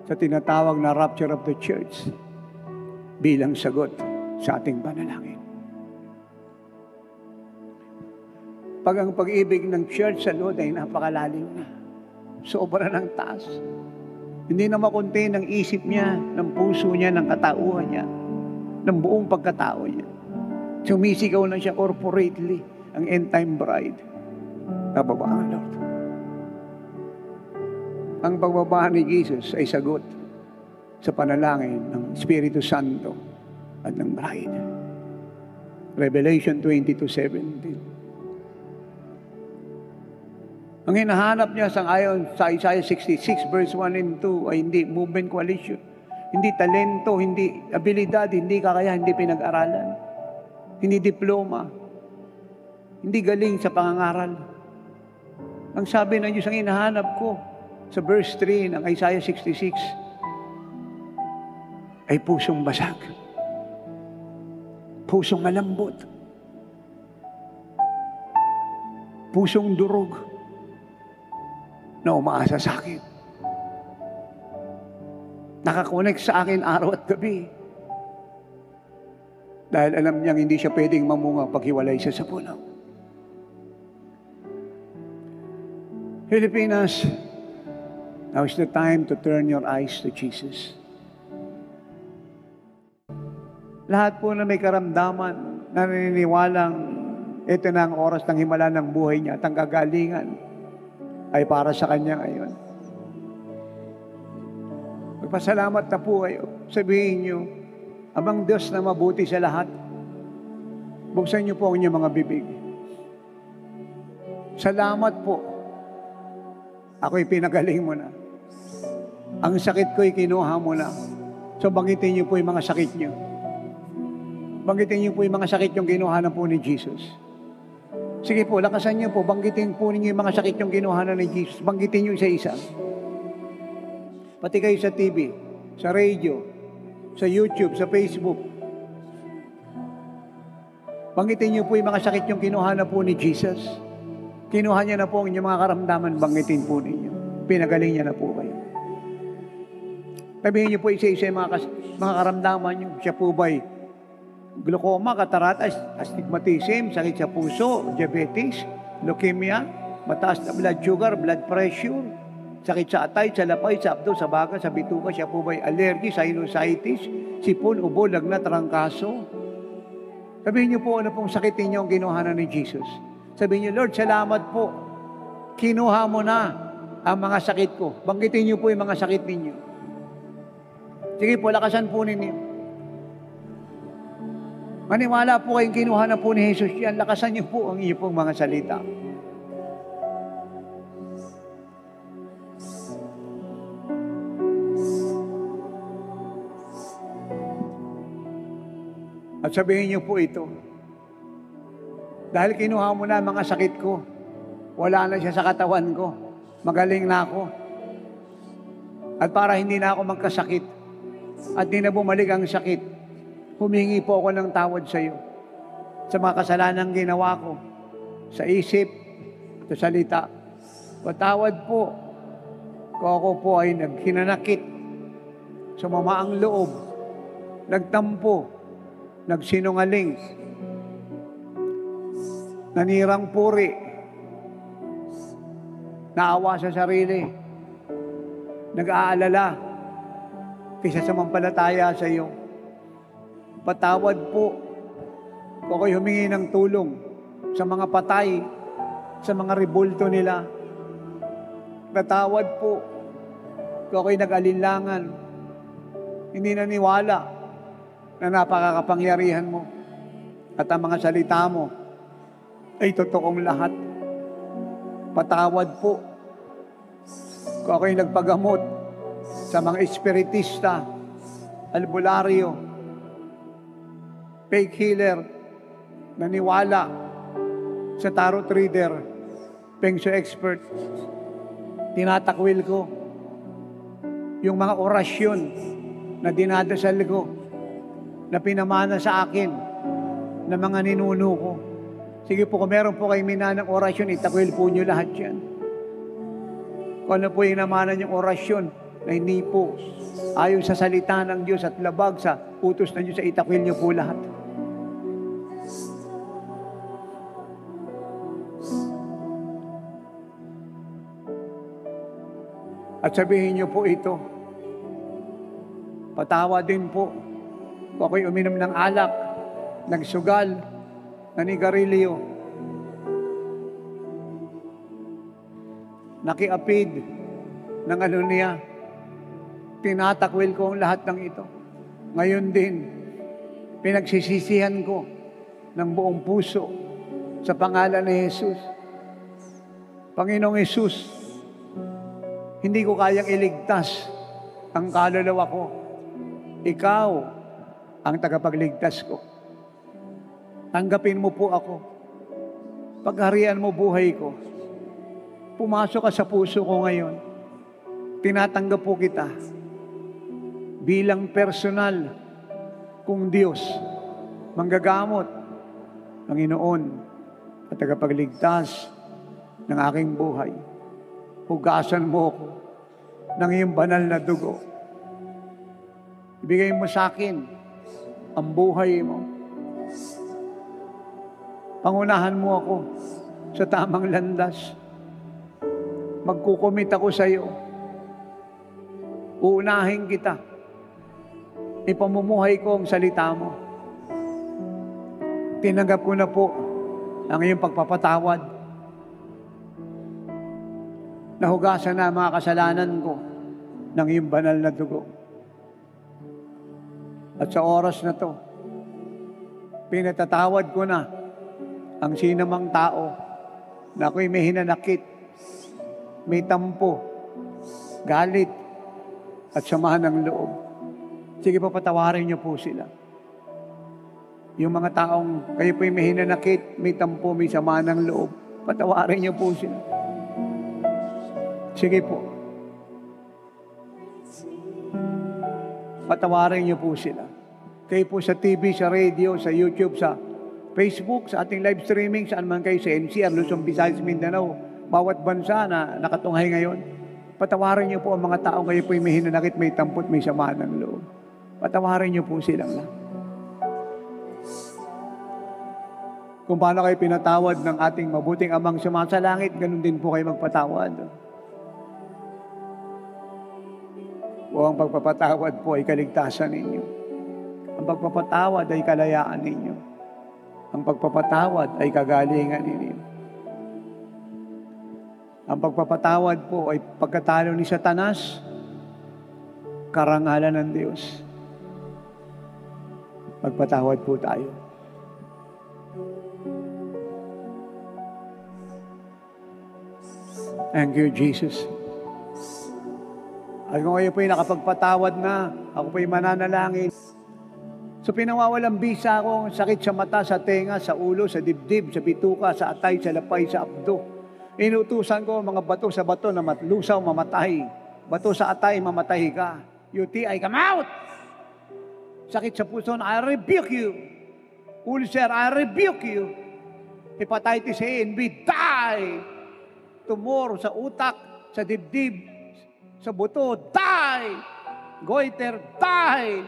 sa tinatawag na rapture of the church bilang sagot sa ating panalangin. Pag ang pag-ibig ng church sa Lord ay napakalalim na, sobra ng taas, hindi na makontain ng isip niya, ng puso niya, ng katauhan niya, ng buong pagkatao niya. Sumisigaw na siya corporately, ang end-time bride. Nababa ang Lord. Ang pagbaba ni Jesus ay sagot sa panalangin ng Espiritu Santo at ng bride. Revelation 22:17. Ang hinahanap niya ayon sa Isaiah 66 verse 1 and 2 ay hindi movement coalition, hindi talento, hindi abilidad, hindi kakayahan, hindi pinag-aralan, hindi diploma, hindi galing sa pangangaral. Ang sabi ng Diyos, ang hinahanap ko sa verse 3 ng Isaiah 66 ay pusong basag, pusong malambot, pusong durog, na umaasa sa akin. Nakakonek sa akin araw at gabi. Dahil alam niyang hindi siya pwedeng mamunga paghiwalay siya sa puno. Filipinas, now is the time to turn your eyes to Jesus. Lahat po na may karamdaman, naniniwalang ito na ang oras ng himala ng buhay niya at ang kagalingan ay para sa kanya ngayon. Magpasalamat na po kayo. Sabihin niyo, amang Diyos na mabuti sa lahat, buksan niyo po ang inyong mga bibig. Salamat po. Ako'y pinagaling mo na. Ang sakit ko'y kinuha mo na. So banggitin niyo po yung mga sakit niyo. Banggitin niyo po yung mga sakit yung kinuha na po ni Jesus. Sige po, lakasan niyo po. Banggitin po ninyo yung mga sakit yung kinuhanan ni Jesus. Banggitin niyo isa-isa. Pati kayo sa TV, sa radio, sa YouTube, sa Facebook. Banggitin niyo po yung mga sakit yung kinuhanan po ni Jesus. Kinuha niya na po ang inyong mga karamdaman. Banggitin po ninyo. Pinagaling niya na po kayo. Sabihin niyo po isa-isa yung mga karamdaman niyo. Siya po ba'y glaucoma, cataract, astigmatism, sakit sa puso, diabetes, leukemia, mataas na blood sugar, blood pressure, sakit sa atay, sa lapay, sa abdo, sa baga, sa bituka, siya po ba'y allergy, sinusitis, sipon, ubo, lagnat, trangkaso. Sabihin niyo po ano pong sakit ninyo ang kinuhanan ni Jesus. Sabihin niyo, Lord, salamat po. Kinuha mo na ang mga sakit ko. Banggitin niyo po yung mga sakit ninyo. Sige po, lakasan po ninyo. Maniwala po kayong kinuha na po ni Jesus yan. Lakasan niyo po ang inyong pong mga salita. At sabihin niyo po ito. Dahil kinuha mo na ang mga sakit ko, wala na siya sa katawan ko. Magaling na ako. At para hindi na ako magkasakit at di na bumalik ang sakit, humingi po ako ng tawad sa iyo sa mga kasalanang ginawa ko sa isip, sa salita. Patawad po kung ako po ay naghinanakit, sumama ang loob, nagtampo, nagsinungaling, nanirang puri, naawa sa sarili, nag-aalala kaysa sumampalataya sa iyo. Patawad po kung ako'y humingi ng tulong sa mga patay, sa mga rebulto nila. Patawad po kung ako'y nag-alinlangan, hindi naniwala na napakakapangyarihan mo at ang mga salita mo ay totoong lahat. Patawad po kung ako'y nagpagamot sa mga espiritista, albularyo, fake healer, naniwala sa tarot reader, feng shui expert. Tinatakwil ko yung mga orasyon na dinadasal ko, na pinamana sa akin ng mga ninuno ko. Sige po, kung meron po kayo minanang orasyon, itakwil po nyo lahat yan. Kung ano po yung namanan yung orasyon, na hindi po ayon sa salita ng Diyos at labag sa utos ng Diyos, sa itakwil niyo po lahat. At sabihin niyo po ito, patawa din po kung ako'y uminom ng alak, nagsugal, nanigarilyo, nakiapid ng ano niya, tinatakwil ko ang lahat ng ito. Ngayon din, pinagsisisihan ko ng buong puso sa pangalan ni Jesus. Panginoong Jesus, hindi ko kayang iligtas ang kaluluwa ko. Ikaw ang tagapagligtas ko. Tanggapin mo po ako. Pagharian mo buhay ko. Pumasok ka sa puso ko ngayon. Tinatanggap po kita bilang personal kung Diyos, manggagamot, Panginoon, at tagapagligtas ng aking buhay. Hugasan mo ako ng iyong banal na dugo. Ibigay mo sa akin ang buhay mo. Pangunahan mo ako sa tamang landas. Magkukumit ako sa iyo. Uunahin kita. Ipamumuhay ko ang salita mo. Tinanggap ko na po ang iyong pagpapatawad. Nahugasan na ang mga kasalanan ko ng iyong banal na dugo. At sa oras na to, pinatatawad ko na ang sinamang tao na ako'y may hinanakit, may tampo, galit, at samahan ng loob. Sige po, patawarin niyo po sila. Yung mga taong kayo po'y may hinanakit, may tampo, may samahan ng loob, patawarin niyo po sila. Sige po. Patawarin niyo po sila. Kayo po sa TV, sa radio, sa YouTube, sa Facebook, sa ating live streaming, saan man kayo, sa NCR, Luzon, Visayas, Mindanao, bawat bansa na nakatunghay ngayon, patawarin niyo po ang mga taong kayo po may hinanakit, may tampot, may samahan ng loob. Patawarin niyo po silang lahat. Kung paano kayo pinatawad ng ating mabuting amang sumasalangit, ganun din po kayo magpatawad. O ang pagpapatawad po ay kaligtasan ninyo. Ang pagpapatawad ay kalayaan ninyo. Ang pagpapatawad ay kagalingan ninyo. Ang pagpapatawad po ay pagkatalo ni Satanas, karangalan ng Diyos. Magpatawad po tayo. Thank you, Jesus. At kung kayo po'y nakapagpatawad na, ako po'y mananalangin. So pinawawalang bisa ako, sakit sa mata, sa tenga, sa ulo, sa dibdib, sa bituka, sa atay, sa lapay, sa abdo. Inutusan ko mga bato sa bato na matlusaw, mamatay. Bato sa atay, mamatay ka. UTI, come out! Sakit sa puso, I rebuke you. Ulcer, I rebuke you. Hepatitis A and B, die! Tumor sa utak, sa dibdib, sa buto, die! Goiter, die!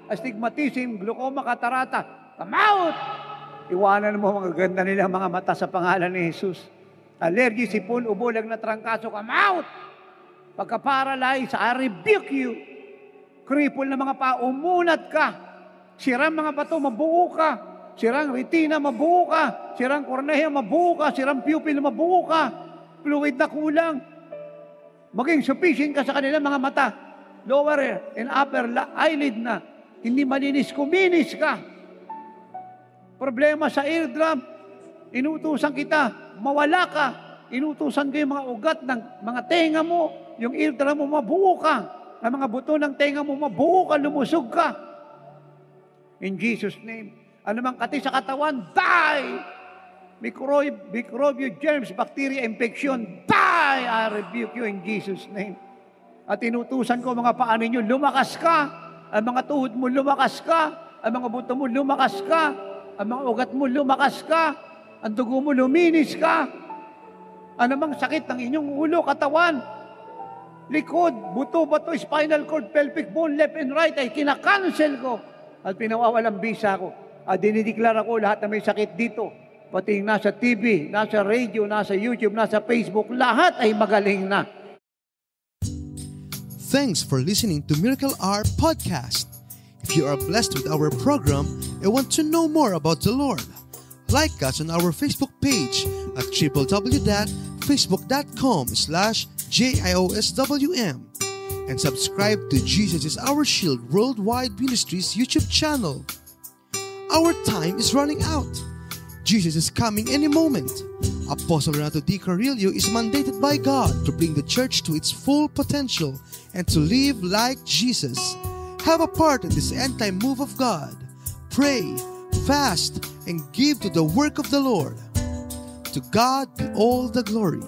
Astigmatism, glaucoma, katarata, come out! Iwanan mo mga ganda nila mga mata sa pangalan ni Jesus. Allergy, sipon, ubulag na trangkaso, come out! Pagka-paralyze, I rebuke you. Cripple na mga paa, umunat ka. Sirang mga bato, mabuo ka. Sirang retina, mabuo ka. Sirang kornea, mabuo ka. Sirang pupil, mabuo ka. Fluid na kulang. Maging sufficient ka sa kanilang mga mata. Lower and upper eyelid na. Hindi malinis, kuminis ka. Problema sa eardrum, inutusan kita, mawala ka. Inutusan ko yung mga ugat ng mga tenga mo, yung eardrum mo, mabuo ka. Ang mga buto ng tenga mo, mabuo ka, lumusog ka. In Jesus' name. Ano mang kati sa katawan, die! Microbial germs, bacteria, infection, die! I rebuke you in Jesus' name. At inutusan ko mga paa ninyo, lumakas ka. Ang mga tuhod mo, lumakas ka. Ang mga buto mo, lumakas ka. Ang mga ugat mo, lumakas ka. Ang dugo mo, luminis ka. Ano mang sakit ng inyong ulo, katawan, likod, buto, bato, spinal cord, pelvic bone, left and right ay kinakancel ko at pinawawalang bisa ko. At dinideklara ko lahat na may sakit dito, pati yung nasa TV, nasa radio, nasa YouTube, nasa Facebook, lahat ay magaling na. Thanks for listening to Miracle Hour Podcast. If you are blessed with our program and want to know more about the Lord, like us on our Facebook page at www.facebook.com/JIOSWM and subscribe to Jesus is Our Shield Worldwide Ministries YouTube channel. Our time is running out. Jesus is coming any moment. Apostle Renato D. Carrillo is mandated by God to bring the church to its full potential and to live like Jesus. Have a part in this end-time move of God. Pray, fast, and give to the work of the Lord. To God be all the glory.